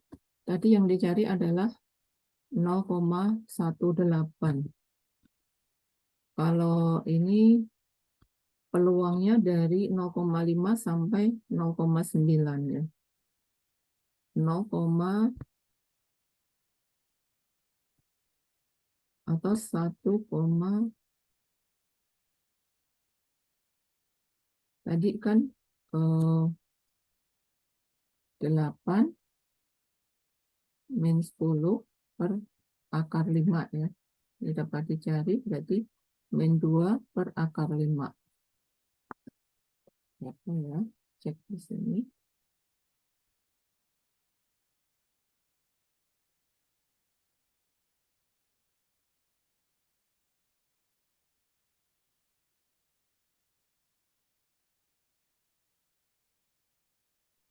Tadi yang dicari adalah 0,18. Kalau ini peluangnya dari 0,5 sampai 0,9 ya. 0,5 atau 1, tadi kan 8 min 10 per akar 5 ya. Ini dapat dicari berarti min 2 per akar 5. Ya, cek di sini.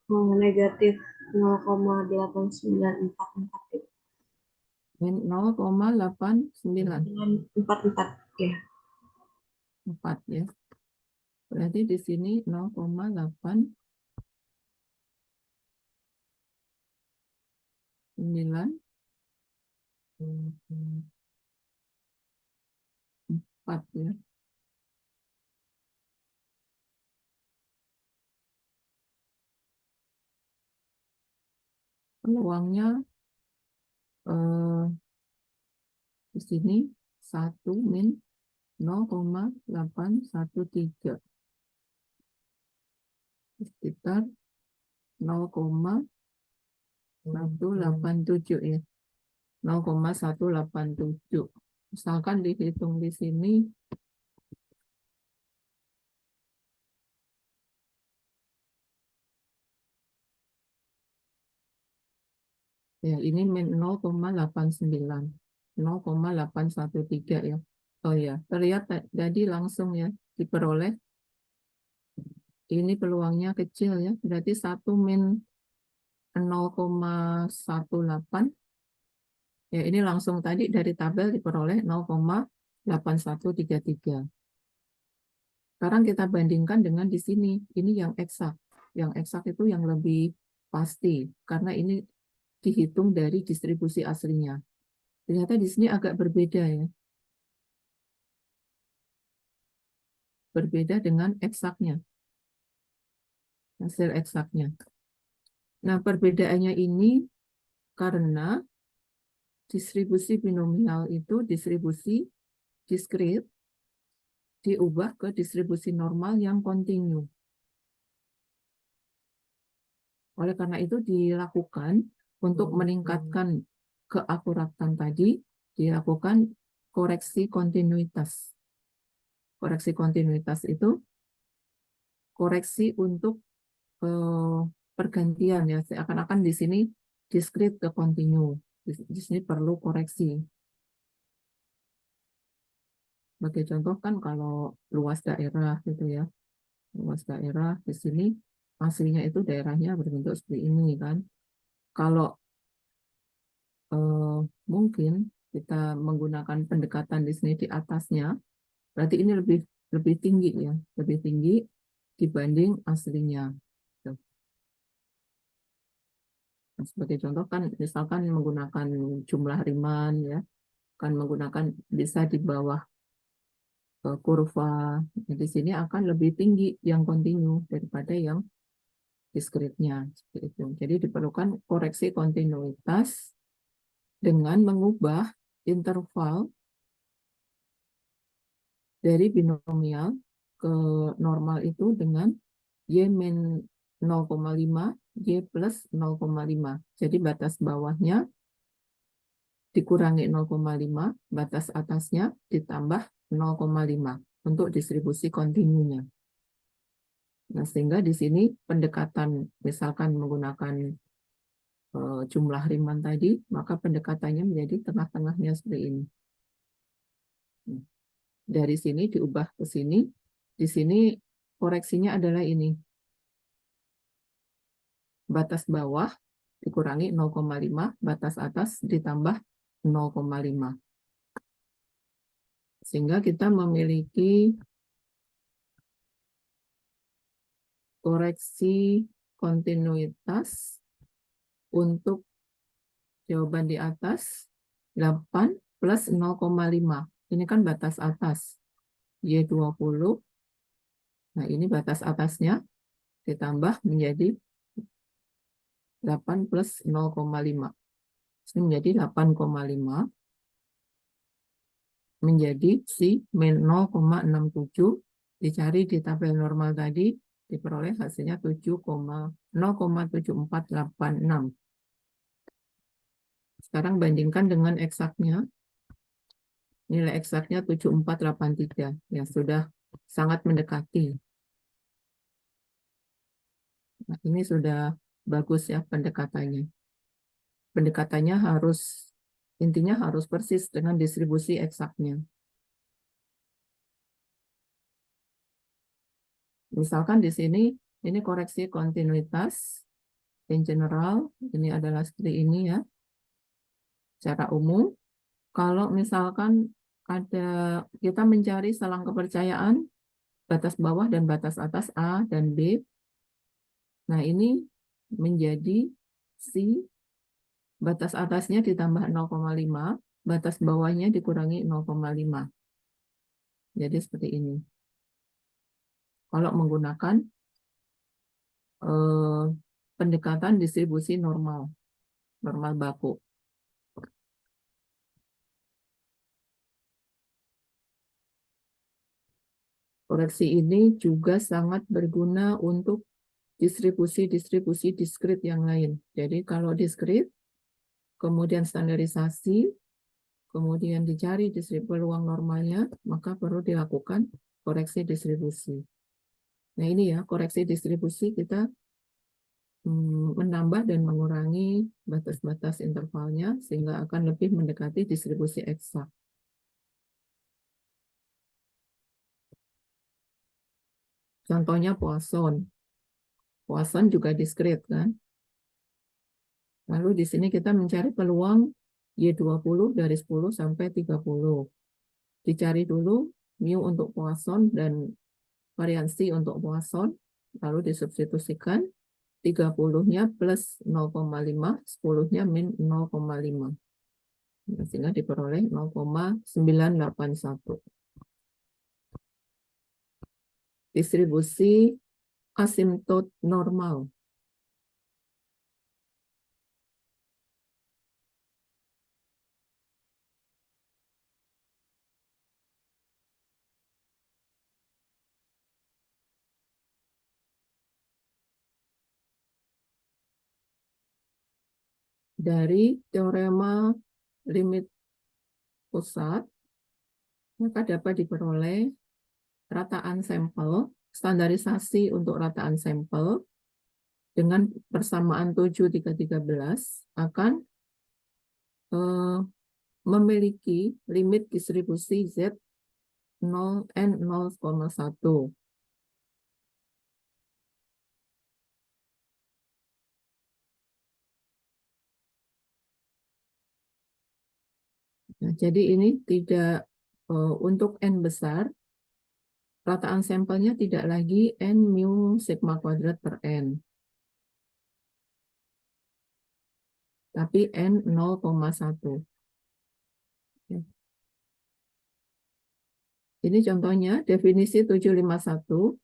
Negatif 0,8944 Min 0,89. 44 ya. 4 ya. Berarti di sini 0,89 4 ya. Peluangnya di sini 1 min 0,813 sekitar 0,187 ya. 0,187. Misalkan dihitung di sini ya, ini min 0,89, 0,813 ya. Oh ya, terlihat tadi langsung ya diperoleh. Ini peluangnya kecil ya, berarti 1 min 0,18 ya, ini langsung tadi dari tabel diperoleh 0,8133. Sekarang kita bandingkan dengan di sini, ini yang eksak. Yang eksak itu yang lebih pasti karena ini dihitung dari distribusi aslinya. Ternyata di sini agak berbeda ya. Berbeda dengan eksaknya. Hasil eksaknya. Nah, perbedaannya ini karena distribusi binomial itu distribusi diskrit diubah ke distribusi normal yang kontinu. Oleh karena itu dilakukan untuk meningkatkan keakuratan tadi, dilakukan koreksi kontinuitas. Koreksi kontinuitas itu koreksi untuk pergantian ya, seakan-akan di sini diskrit ke kontinu. Di sini perlu koreksi. Sebagai contoh kan kalau luas daerah gitu ya, luas daerah di sini aslinya itu daerahnya berbentuk seperti ini kan. Kalau mungkin kita menggunakan pendekatan di sini di atasnya, berarti ini lebih tinggi ya, lebih tinggi dibanding aslinya. Tuh. Nah, sebagai contoh kan misalkan menggunakan jumlah Riemann ya, kan menggunakan bisa di bawah kurva. Di sini akan lebih tinggi yang kontinu daripada yang diskritnya. Seperti itu. Jadi diperlukan koreksi kontinuitas dengan mengubah interval dari binomial ke normal itu dengan Y min 0,5, Y plus 0,5. Jadi batas bawahnya dikurangi 0,5, batas atasnya ditambah 0,5 untuk distribusi kontinunya. Nah, sehingga di sini pendekatan misalkan menggunakan jumlah Riemann tadi, maka pendekatannya menjadi tengah-tengahnya seperti ini. Dari sini diubah ke sini, di sini koreksinya adalah ini. Batas bawah dikurangi 0,5, batas atas ditambah 0,5. Sehingga kita memiliki koreksi kontinuitas untuk jawaban di atas 8 plus 0,5. Ini kan batas atas. Y20. Nah, ini batas atasnya ditambah menjadi 8 plus 0,5. Ini menjadi 8,5. menjadi si min 0,67, dicari di tabel normal tadi, diperoleh hasilnya 0,7486. Sekarang bandingkan dengan eksaknya, nilai eksaknya 7483, ya sudah sangat mendekati. Nah, ini sudah bagus ya pendekatannya. Pendekatannya intinya harus persis dengan distribusi eksaknya. Misalkan di sini, ini koreksi kontinuitas. In general, ini adalah seperti ini ya. Secara umum, kalau misalkan kita mencari selang kepercayaan, batas bawah dan batas atas A dan B. Nah, ini menjadi si batas atasnya ditambah 0,5, batas bawahnya dikurangi 0,5. Jadi seperti ini. Kalau menggunakan pendekatan distribusi normal baku. Koreksi ini juga sangat berguna untuk distribusi diskrit yang lain. Jadi kalau diskrit, kemudian standarisasi, kemudian dicari peluang normalnya, maka perlu dilakukan koreksi distribusi. Nah ini ya, koreksi distribusi kita menambah dan mengurangi batas-batas intervalnya, sehingga akan lebih mendekati distribusi eksak. Contohnya Poisson. Poisson juga diskrit kan. Lalu di sini kita mencari peluang Y20 dari 10 sampai 30. Dicari dulu mu untuk Poisson dan variansi untuk Poisson, lalu disubstitusikan 30-nya plus 0,5, 10-nya min 0,5. Sehingga diperoleh 0,981. Distribusi asimtot normal. Dari teorema limit pusat, maka dapat diperoleh rataan sampel, standarisasi untuk rataan sampel dengan persamaan 7,313 akan memiliki limit distribusi Z 0 N 0,1. Nah, jadi ini tidak untuk N besar, rataan sampelnya tidak lagi N mu sigma kuadrat per N, tapi N 0,1. Ini contohnya, definisi 751,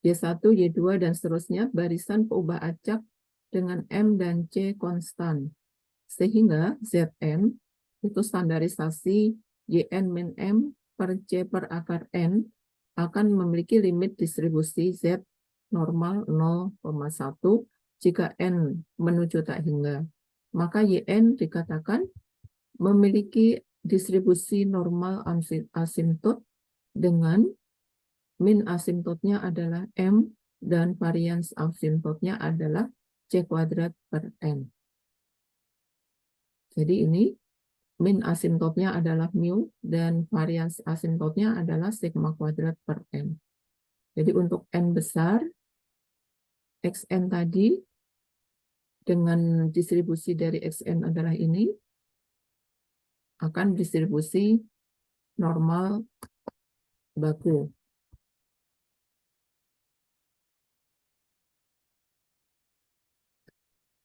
Y1, Y2, dan seterusnya, barisan peubah acak dengan M dan C konstan. Sehingga Zn itu standarisasi Yn min M per C per akar N akan memiliki limit distribusi Z normal 0,1 jika N menuju tak hingga. Maka Yn dikatakan memiliki distribusi normal asimtot dengan min asimtotnya adalah M dan varians asimtotnya adalah C kuadrat per N. Jadi ini min asimtotnya adalah mu dan varians asimtotnya adalah sigma kuadrat per N. Jadi untuk N besar, Xn tadi dengan distribusi dari Xn adalah ini, akan distribusi normal baku.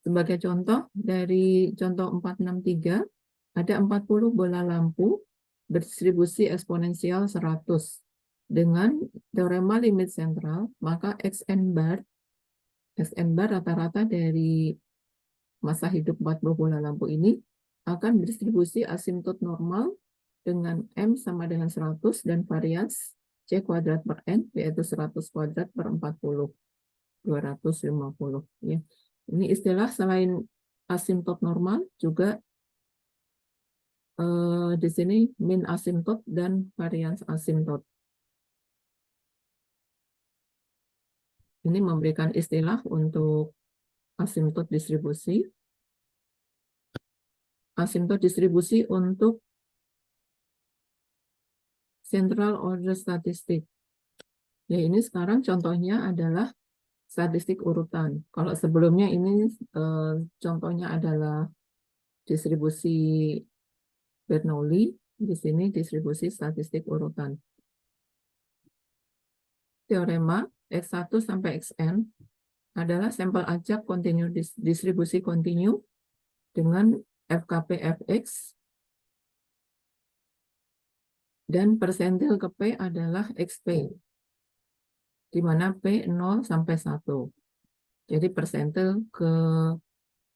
Sebagai contoh, dari contoh 463, ada 40 bola lampu berdistribusi eksponensial 100. Dengan teorema limit sentral, maka Xn bar rata-rata dari masa hidup 40 bola lampu ini akan berdistribusi asimtot normal dengan M sama dengan 100 dan varians C kuadrat per N yaitu 100 kuadrat per 40, 250. Ya. Ini istilah selain asimtot normal juga di sini min asimtot dan varians asimtot. Ini memberikan istilah untuk asimtot distribusi. Asimtot distribusi untuk central order statistik. Ya, ini sekarang contohnya adalah statistik urutan. Kalau sebelumnya ini contohnya adalah distribusi Bernoulli, di sini distribusi statistik urutan. Teorema X1 sampai Xn adalah sampel acak kontinu distribusi kontinu dengan FKP Fx dan persentil ke P adalah XP, di mana P 0 sampai 1. Jadi persentil ke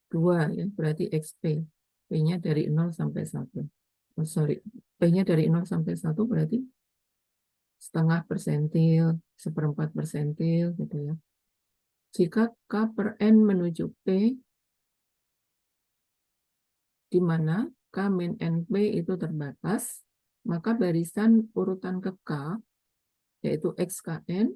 2 ya, berarti XP. P-nya dari 0 sampai 1. Oh, sorry, P-nya dari 0 sampai 1 berarti setengah persentil, seperempat persentil gitu ya. Jika K per N menuju P, di mana K min NP itu terbatas, maka barisan urutan ke K, yaitu XKN,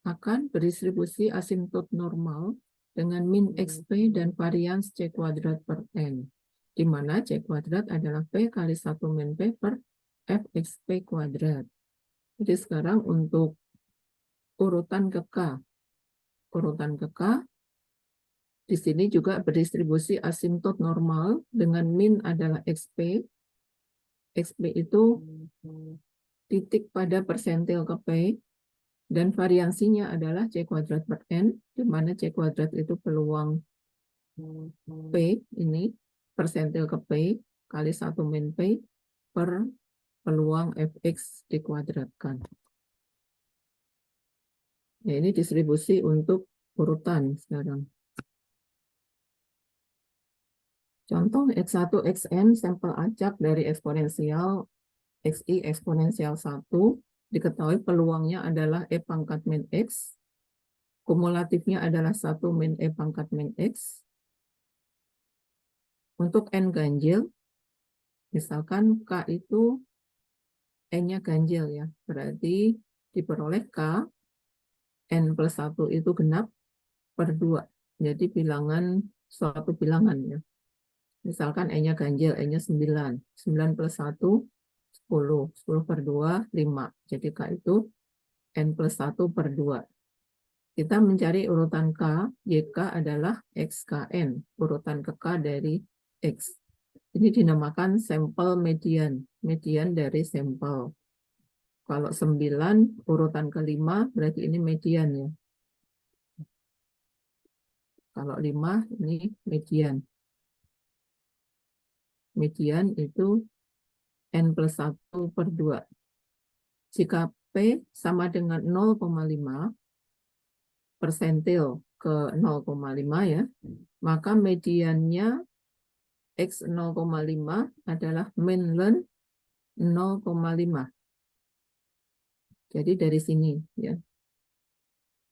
akan berdistribusi asimtot normal dengan min XP dan varians C kuadrat per N, di mana C kuadrat adalah P kali 1 min P per FXP kuadrat. Jadi sekarang untuk urutan ke K, urutan ke K, di sini juga berdistribusi asimtot normal dengan min adalah XP. XP itu titik pada persentil ke P, dan variansinya adalah C kuadrat per N, di mana C kuadrat itu peluang P, ini persentil ke P, kali 1 min P, per peluang Fx dikuadratkan. Ya, ini distribusi untuk urutan sekarang. Contoh X1 Xn sampel acak dari eksponensial Xi eksponensial 1, diketahui peluangnya adalah E pangkat min X, kumulatifnya adalah 1 min E pangkat min X. Untuk N ganjil, misalkan K itu N-nya ganjil ya, berarti diperoleh K, N plus 1 itu genap per 2. Jadi bilangan, suatu bilangan ya. Misalkan N-nya ganjil, N-nya 9. 9 plus 1, 10. 10 per 2, 5. Jadi K itu N plus 1 per 2. Kita mencari urutan K, YK adalah XKN, urutan ke K dari X. Ini dinamakan sampel median, median dari sampel. Kalau 9, urutan kelima, berarti ini median ya. Kalau 5, ini median. Median itu N plus 1 per 2. Jika P sama dengan 0,5, persentil ke 0,5 ya, maka mediannya X 0,5 adalah min ln 0,5. Jadi dari sini ya.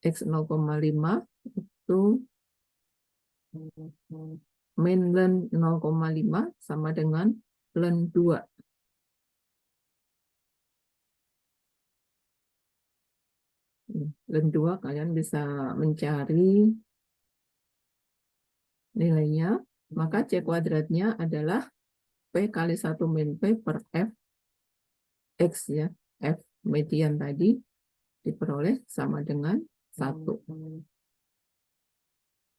X 0,5 itu min ln 0,5 sama dengan ln 2. Ln 2 kalian bisa mencari nilainya. Maka C kuadratnya adalah P kali 1 min P per F X ya. F median tadi diperoleh sama dengan 1.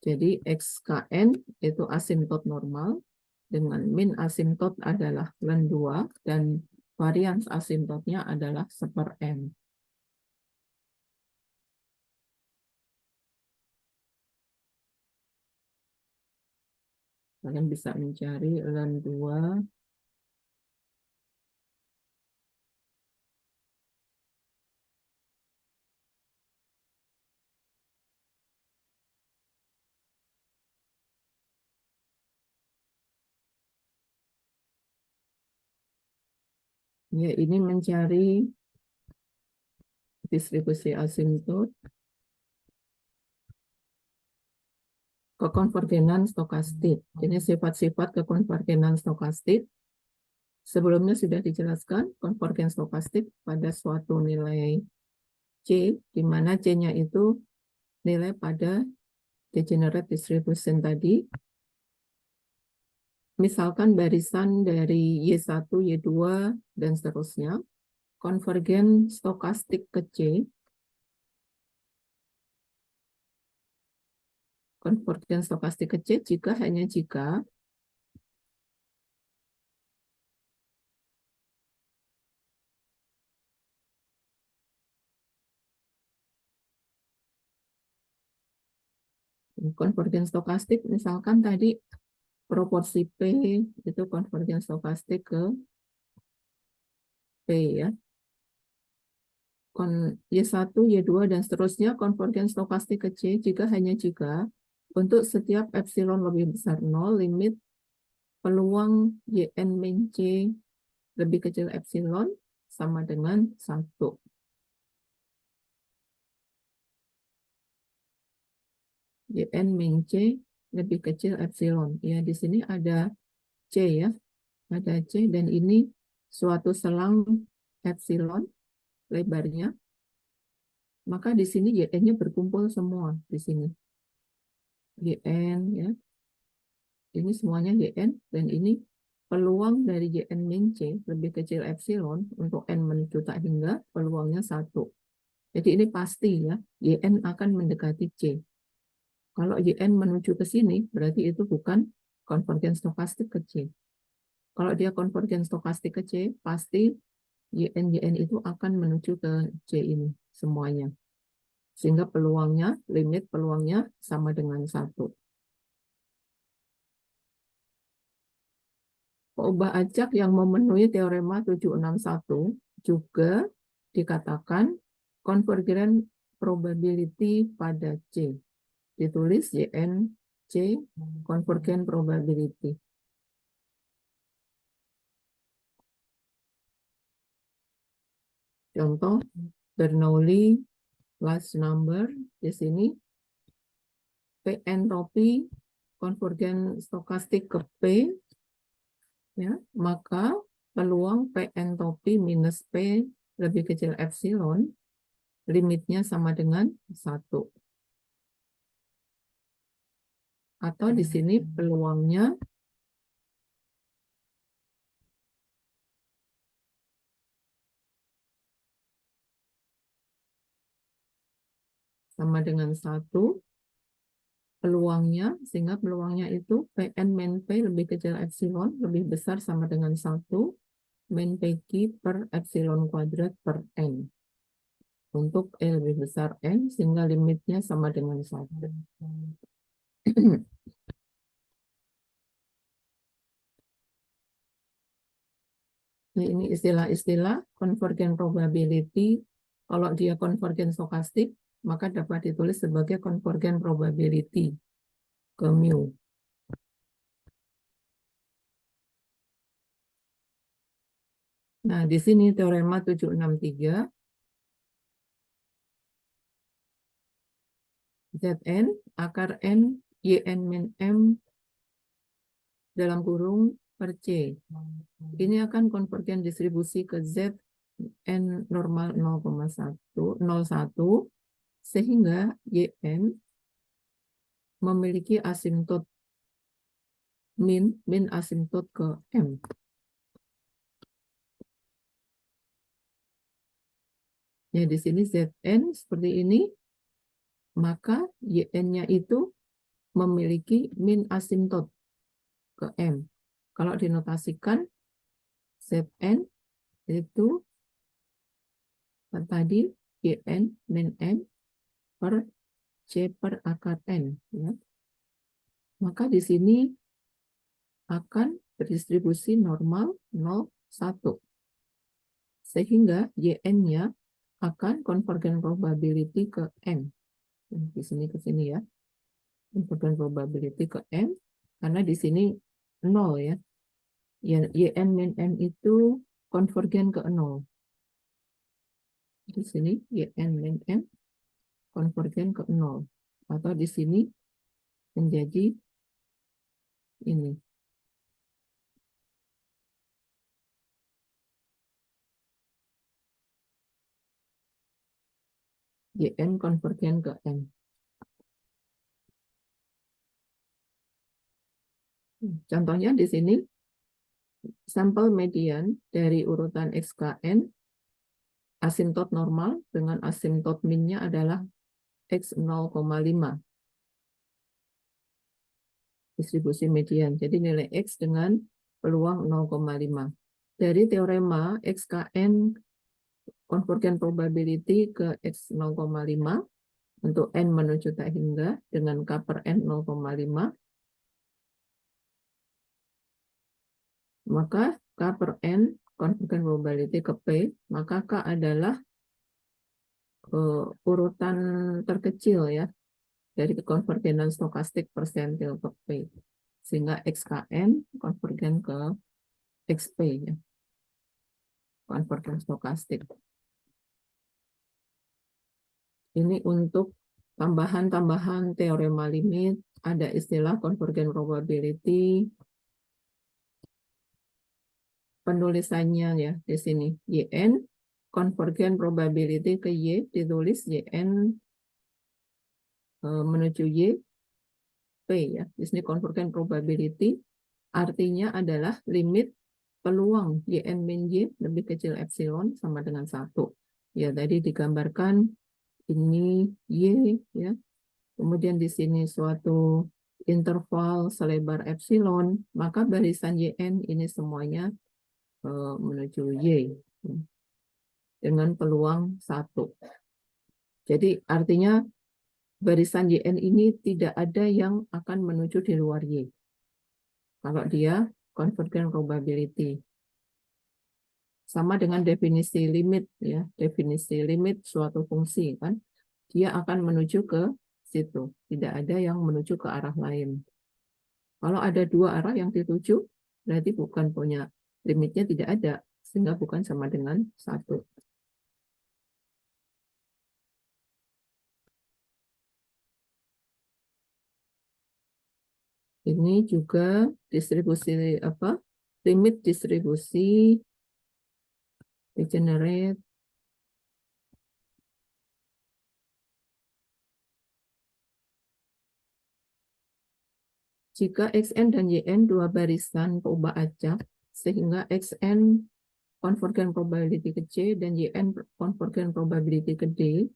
Jadi XKN itu asimtot normal dengan min asimtot adalah ln 2 dan varians asimtotnya adalah 1/n. Kalian bisa mencari ln 2. Ya, ini mencari distribusi asimtot kekonvergenan stokastik. Ini sifat-sifat kekonvergenan stokastik. Sebelumnya sudah dijelaskan konvergen stokastik pada suatu nilai C, di mana C-nya itu nilai pada degenerate distribution tadi. Misalkan barisan dari Y1, Y2, dan seterusnya, konvergen stokastik ke C, konvergen stokastik ke C hanya jika konvergen stokastik, misalkan tadi proporsi P itu konvergen stokastik ke P ya. Y1, Y2, dan seterusnya konvergen stokastik ke C hanya jika untuk setiap epsilon lebih besar 0, limit peluang Yn min C lebih kecil epsilon sama dengan 1. Yn min C lebih kecil epsilon. Ya, di sini ada C ya. Ada C dan ini suatu selang epsilon lebarnya. Maka di sini Yn-nya berkumpul semua di sini. Yn ya. Ini semuanya Yn dan ini peluang dari Yn min C lebih kecil epsilon untuk N menuju tak hingga peluangnya 1. Jadi ini pasti ya, Yn akan mendekati C. Kalau Yn menuju ke sini, berarti itu bukan konvergen stokastik ke C. Kalau dia konvergen stokastik ke C, pasti Yn itu akan menuju ke C ini semuanya. Sehingga peluangnya, limit peluangnya sama dengan 1. Peubah acak yang memenuhi teorema 761 juga dikatakan konvergen probability pada C. Ditulis Yn C konvergen probability. Contoh Bernoulli last number di sini P entropi konvergen stokastik ke P ya, maka peluang P entropi minus P lebih kecil epsilon limitnya sama dengan 1. Atau di sini peluangnya sama dengan 1, peluangnya, sehingga peluangnya itu Pn min P lebih kecil epsilon, lebih besar sama dengan 1, min PQ per epsilon kuadrat per N. Untuk E lebih besar N, sehingga limitnya sama dengan 1. Ini istilah-istilah konvergen probability. Kalau dia konvergen stokastik, maka dapat ditulis sebagai konvergen probability ke mu. Nah, di sini teorema 763, Zn akar N, Yn min M dalam kurung per C. Ini akan konvergen distribusi ke Z N normal 0,1, sehingga Yn memiliki asimtot min asimtot ke M. Ya, di sini Zn seperti ini, maka Yn-nya itu memiliki min asimtot ke M. Kalau dinotasikan Zn itu tadi Yn min M per C per akar N. Ya. Maka di sini akan berdistribusi normal 0, 1. Sehingga Yn-nya akan konvergen probability ke M. Di sini ke sini ya. Konvergen probability ke M. Karena di sini 0 ya. Yn min M itu konvergen ke 0. Di sini YN min N konvergen ke 0. Atau di sini menjadi ini. YN konvergen ke N. Contohnya di sini, sampel median dari urutan XKN, asimtot normal dengan asimtot minnya adalah X 0,5. Distribusi median. Jadi nilai X dengan peluang 0,5. Dari teorema XKN convergent probability ke X 0,5 untuk N menuju tak hingga dengan K per N 0,5, maka K per N convergent probability ke P, maka K adalah urutan terkecil ya dari konvergenan stokastik persentil ke P, sehingga XKN konvergen ke XP ya, konvergen stokastik. Ini untuk tambahan-tambahan teorema limit, ada istilah convergent probability, penulisannya ya di sini YN convergent probability ke Y ditulis YN menuju Y P ya. Di sini convergent probability artinya adalah limit peluang YN min Y lebih kecil epsilon sama dengan 1. Ya, tadi digambarkan ini Y ya. Kemudian di sini suatu interval selebar epsilon, maka barisan YN ini semuanya menuju Y dengan peluang 1. Jadi artinya barisan YN ini tidak ada yang akan menuju di luar Y. Kalau dia convergent probability. Sama dengan definisi limit ya, definisi limit suatu fungsi kan, dia akan menuju ke situ, tidak ada yang menuju ke arah lain. Kalau ada dua arah yang dituju, berarti bukan punya limitnya tidak ada, sehingga bukan sama dengan 1. Ini juga distribusi apa? Limit distribusi degenerate jika XN dan YN dua barisan peubah acak, sehingga XN convergent probability ke C dan YN convergent probability ke D,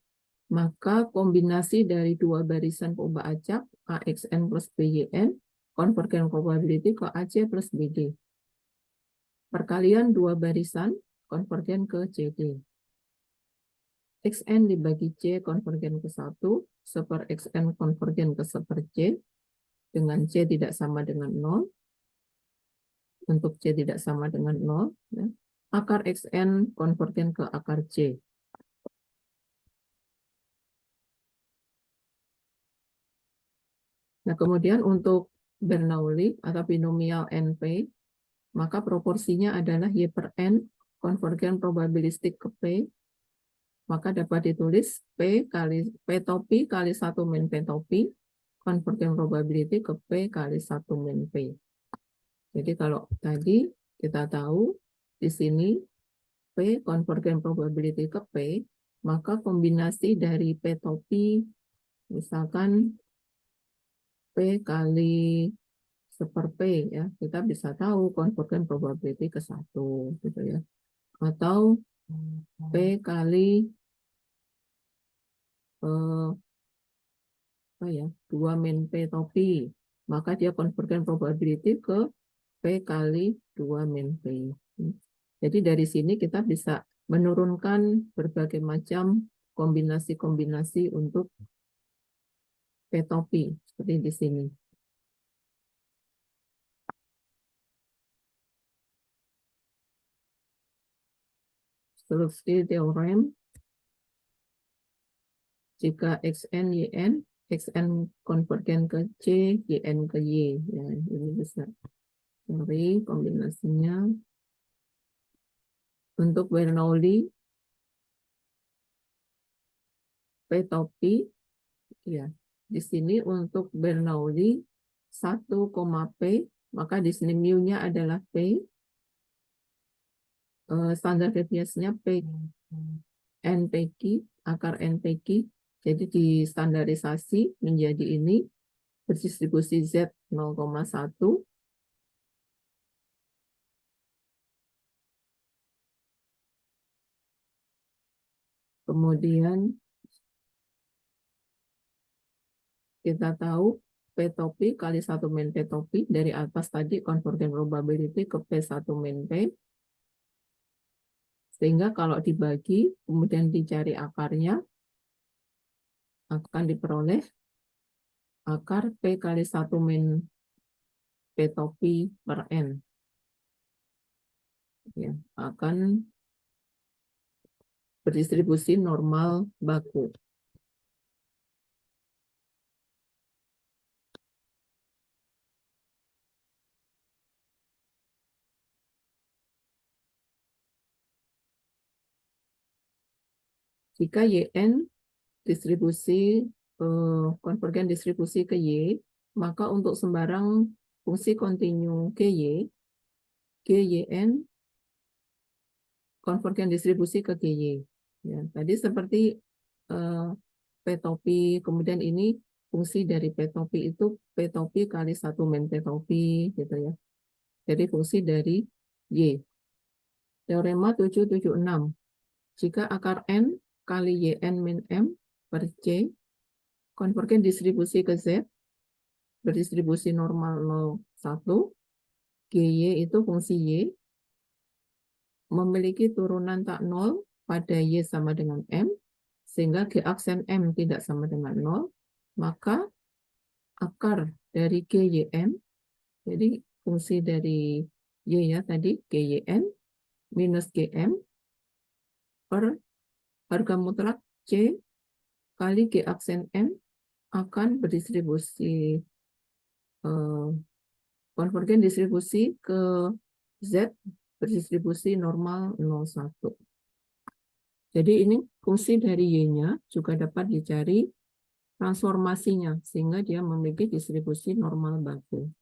maka kombinasi dari dua barisan peubah acak AXN plus BYN convergent probability ke AC plus BD. Perkalian dua barisan konvergen ke CD. XN dibagi C konvergen ke 1, seper XN konvergen ke seper C, dengan C tidak sama dengan 0, untuk C tidak sama dengan 0, ya. Akar XN konvergen ke akar C. Nah, kemudian untuk Bernoulli atau binomial NP, maka proporsinya adalah Y per N konvergen probabilistik ke P, maka dapat ditulis P kali P topi kali 1 min P topi, convergent probability ke P kali 1 min P. Jadi kalau tadi kita tahu di sini P convergent probability ke P, maka kombinasi dari P topi misalkan P kali seper P ya, kita bisa tahu convergent probability ke 1 gitu ya. Atau P kali 2 min P topi, maka dia convergent probability ke P kali 2 min P. Jadi dari sini kita bisa menurunkan berbagai macam kombinasi-kombinasi untuk P topi, seperti di sini. Slutsky theorem, jika XN, YN, XN konvergen ke C, YN ke Y. Ya, ini bisa cari kombinasinya. Untuk Bernoulli, P topi, ya. Di sini untuk Bernoulli 1, P, maka di sini mu-nya adalah P, standar deviasinya P NPQ, akar NPQ, jadi distandarisasi menjadi ini, berdistribusi Z 0,1, kemudian kita tahu P topi kali 1 min P topi, dari atas tadi convergent probability ke P1 min P, sehingga kalau dibagi, kemudian dicari akarnya, akan diperoleh akar P kali 1 min P topi per N. Ya, akan berdistribusi normal baku. Jika YN distribusi konvergen distribusi ke Y, maka untuk sembarang fungsi kontinu GY, GYN konvergen distribusi ke GY. Ya, tadi seperti P topi, kemudian ini fungsi dari P topi itu P topi kali 1 min P topi, gitu ya. Jadi fungsi dari Y. Teorema 776. Jika akar N kali YN min M per C, konvergen distribusi ke Z, berdistribusi normal 0,1, GY itu fungsi Y, memiliki turunan tak 0 pada Y sama dengan M, sehingga G aksen M tidak sama dengan 0, maka akar dari GYN, jadi fungsi dari Y ya tadi, GYN minus GM per harga mutlak C kali G aksen M akan berdistribusi konvergen distribusi ke Z berdistribusi normal 0,1. Jadi ini fungsi dari Y-nya juga dapat dicari transformasinya sehingga dia memiliki distribusi normal baku.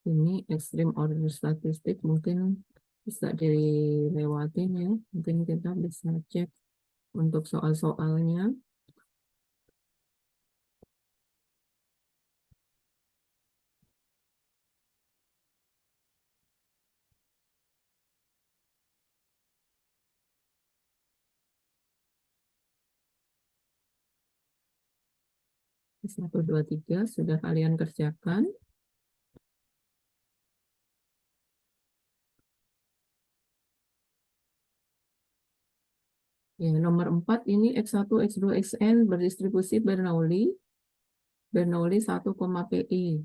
Ini extreme order statistik mungkin bisa dilewatin ya. Mungkin kita bisa cek untuk soal-soalnya. Satu, dua, tiga sudah kalian kerjakan. Ya, nomor 4 ini X1, X2, Xn berdistribusi Bernoulli. Bernoulli 1, PI.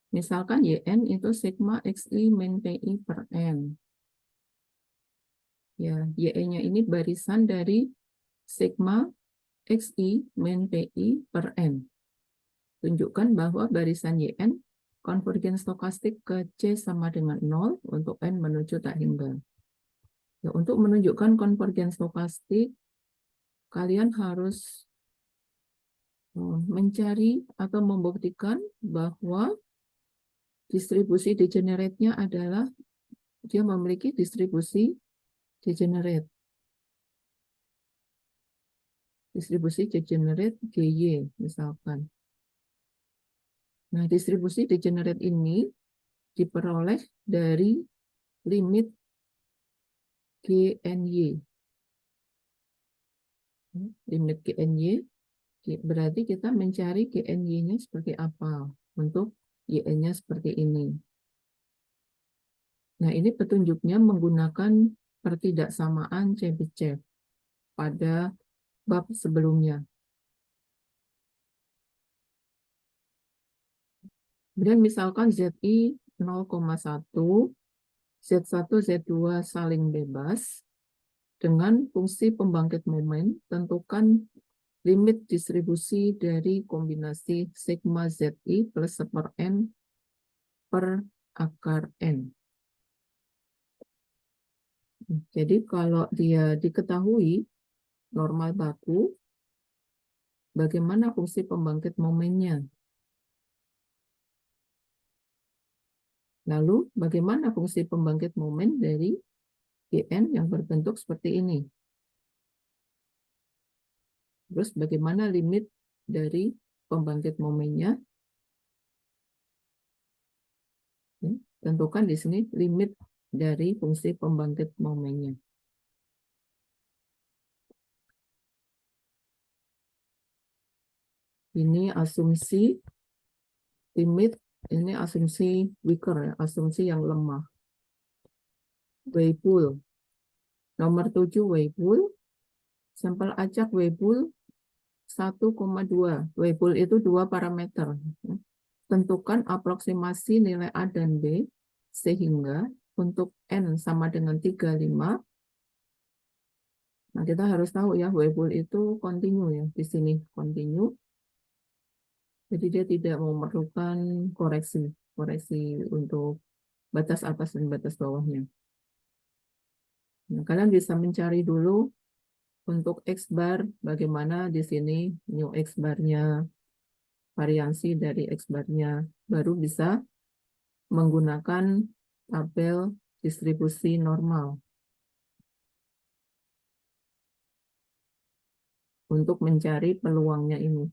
Misalkan YN itu sigma XI min PI per N. Ya, YE-nya ini barisan dari sigma XI min PI per N. Tunjukkan bahwa barisan YN konvergen stokastik ke C sama dengan 0 untuk N menuju tak hingga. Ya, untuk menunjukkan konvergen stokastik, kalian harus mencari atau membuktikan bahwa distribusi degenerate-nya adalah dia memiliki distribusi degenerate. Distribusi degenerate GY misalkan. Nah, distribusi degenerate ini diperoleh dari limit GNY. Limit GNY berarti kita mencari GNY-nya seperti apa untuk YN-nya seperti ini. Nah, ini petunjuknya menggunakan pertidaksamaan Chebyshev pada bab sebelumnya. Kemudian misalkan ZI 0,1, Z1, Z2 saling bebas, dengan fungsi pembangkit momen, tentukan limit distribusi dari kombinasi sigma ZI plus 1/n per akar N. Jadi kalau dia diketahui normal baku, bagaimana fungsi pembangkit momennya? Lalu bagaimana fungsi pembangkit momen dari Gn yang berbentuk seperti ini? Terus bagaimana limit dari pembangkit momennya? Tentukan di sini limit dari fungsi pembangkit momennya. Ini asumsi limit, ini asumsi weaker, ya, asumsi yang lemah. Weibull. Nomor 7 Weibull. Sampel acak Weibull 1,2. Weibull itu 2 parameter. Tentukan aproksimasi nilai A dan B sehingga untuk N sama dengan 35. Nah, kita harus tahu ya, Weibull itu kontinu ya, di sini kontinu. Jadi dia tidak memerlukan koreksi untuk batas atas dan batas bawahnya. Nah, kalian bisa mencari dulu untuk X bar, bagaimana di sini new X barnya, variansi dari X barnya, baru bisa menggunakan tabel distribusi normal untuk mencari peluangnya ini.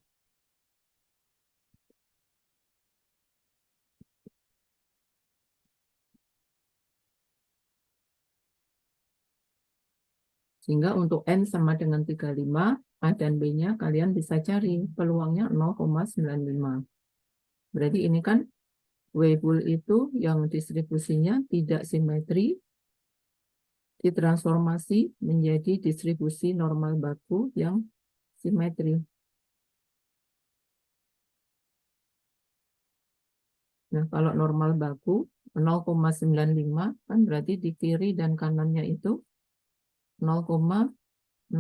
Sehingga untuk N sama dengan 35, A dan B-nya kalian bisa cari peluangnya 0,95. Berarti ini kan Weibull itu yang distribusinya tidak simetri, ditransformasi menjadi distribusi normal baku yang simetri. Nah, kalau normal baku 0,95 kan berarti di kiri dan kanannya itu 0,025.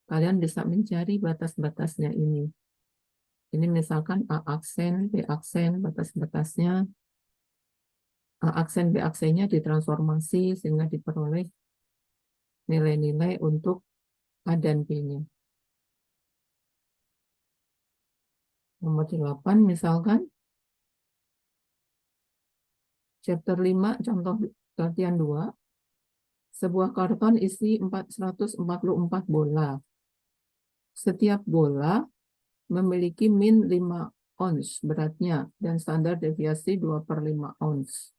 Kalian bisa mencari batas-batasnya ini. Ini misalkan A aksen, B aksen, batas-batasnya. A aksen, B aksennya ditransformasi sehingga diperoleh nilai-nilai untuk A dan B-nya. Nomor 8 misalkan. Chapter 5, contoh latihan 2. Sebuah karton isi 144 bola. Setiap bola memiliki min 5 ons beratnya dan standar deviasi 2/5 ons.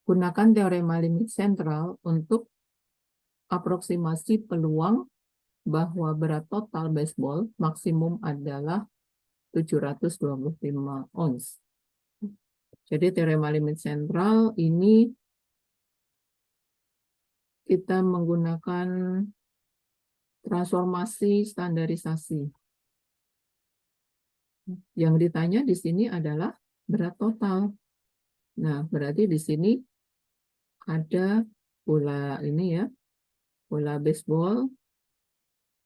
Gunakan teorema limit sentral untuk aproksimasi peluang bahwa berat total baseball maksimum adalah 725 ons. Jadi teorema limit sentral ini kita menggunakan transformasi standarisasi. Yang ditanya di sini adalah berat total. Nah, berarti di sini ada bola ini ya, bola baseball.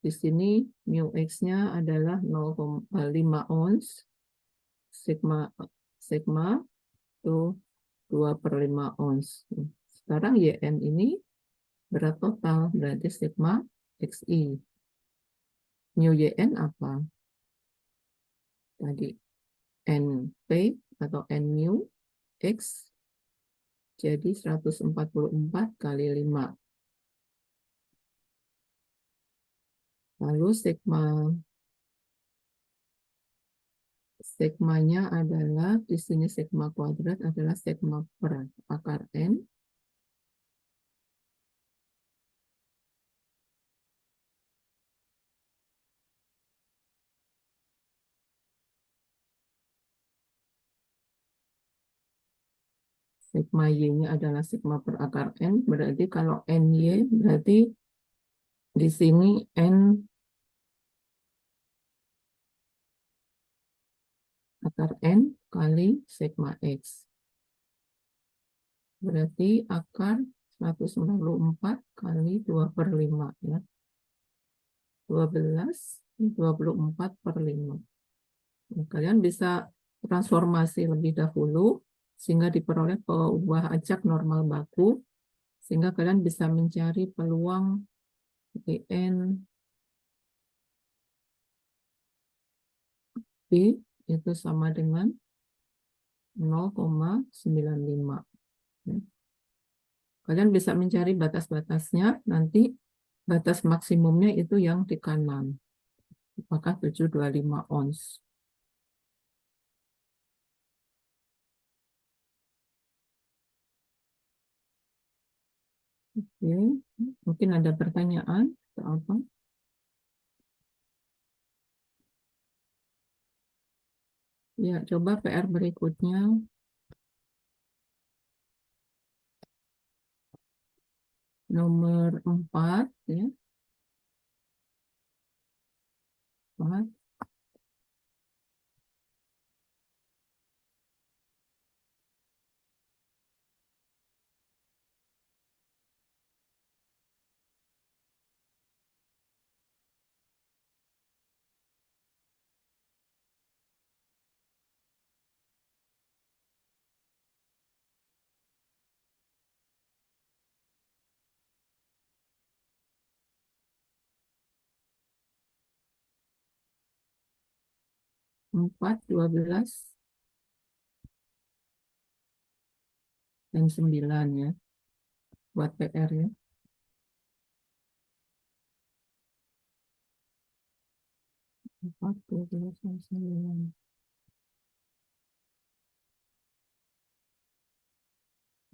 Di sini mu X-nya adalah 0,5 ons. Sigma itu 2/5 ons. Sekarang YN ini berat total, berarti sigma XI. Mu YN apa? Tadi NP atau N mu X jadi 144 kali 5. Lalu sigmanya adalah, di sini sigma kuadrat adalah sigma per akar N. Sigma Y-nya adalah sigma per akar N, berarti kalau NY berarti di sini N akar N kali sigma X. Berarti akar 194 kali 2/5 ya. 12, 24/5. Ya, kalian bisa transformasi lebih dahulu sehingga diperoleh buah acak normal baku, sehingga kalian bisa mencari peluang GN B itu sama dengan 0,95. Ya. Kalian bisa mencari batas-batasnya, nanti batas maksimumnya itu yang di kanan. Apakah 725 ons. Oke, mungkin ada pertanyaan atau apa? Ya, coba PR berikutnya. Nomor 4 ya. 4. 4, 12, dan 9 ya. Buat PR ya. Empat, 12, dan 9.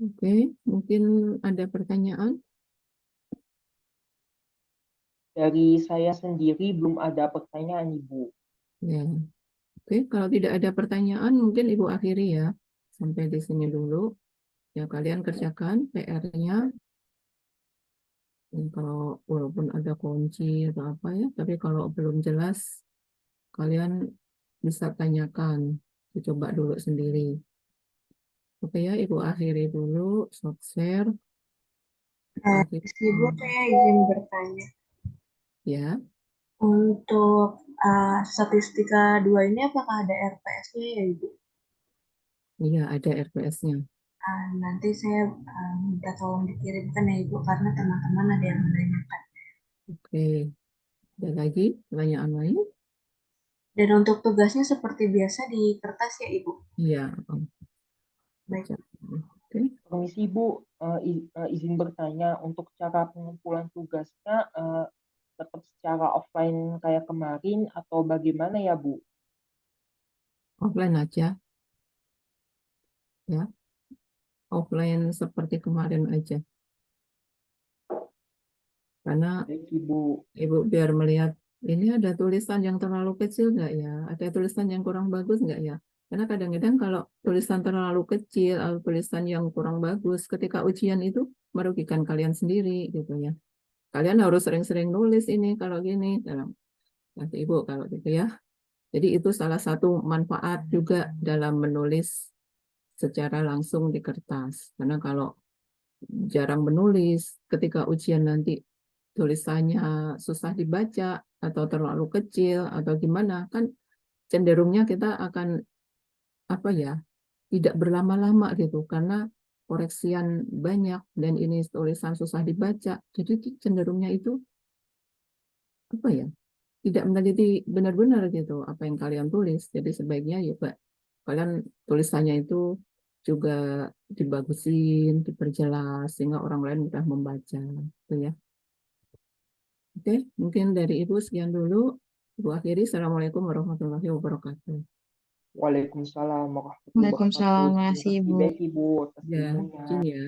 Oke, mungkin ada pertanyaan? Dari saya sendiri belum ada pertanyaan, Ibu. Ya. Oke, kalau tidak ada pertanyaan, mungkin Ibu akhiri ya. Sampai di sini dulu. Ya, kalian kerjakan PR-nya. Kalau walaupun ada kunci atau apa ya, tapi kalau belum jelas, kalian bisa tanyakan. Coba dulu sendiri. Oke ya, Ibu akhiri dulu. Stop share. Ibu, saya izin bertanya. Ya, Untuk statistika 2 ini apakah ada RPS-nya ya, Ibu? iya ada RPS-nya. Nanti saya minta tolong dikirimkan ya, Ibu, karena teman-teman ada yang menanyakan. Oke, ada lagi pertanyaan lain? Dan untuk tugasnya seperti biasa di kertas ya, Ibu? Iya. Baik. Oke. Permisi, Ibu, izin bertanya untuk cara pengumpulan tugasnya tetap secara offline kayak kemarin atau bagaimana ya, Bu? Offline aja ya. Offline seperti kemarin aja. Karena Baik, Ibu. Ibu biar melihat ini ada tulisan yang terlalu kecil nggak ya? Ada tulisan yang kurang bagus nggak ya? Karena kadang-kadang kalau tulisan terlalu kecil atau tulisan yang kurang bagus, ketika ujian itu merugikan kalian sendiri gitu ya. Kalian harus sering-sering nulis ini kalau gini dalam nanti Ibu kalau gitu ya. Jadi itu salah satu manfaat juga dalam menulis secara langsung di kertas. Karena kalau jarang menulis, ketika ujian nanti tulisannya susah dibaca atau terlalu kecil atau gimana, kan cenderungnya kita akan apa ya, tidak berlama-lama gitu karena koreksian banyak dan ini tulisan susah dibaca. Jadi cenderungnya itu apa ya, tidak meneliti benar-benar gitu apa yang kalian tulis. Jadi sebaiknya ya Pak, kalian tulisannya itu juga dibagusin, diperjelas sehingga orang lain mudah membaca, gitu ya. Oke, mungkin dari Ibu sekian dulu. Ibu akhiri. Assalamualaikum warahmatullahi wabarakatuh. Waalaikumsalam warahmatullahi Waalaikumsalam, wabarakatuh. Terima makasih, kasih Ibu. baik, Ibu, atas Ya, ilmunya. izin ya.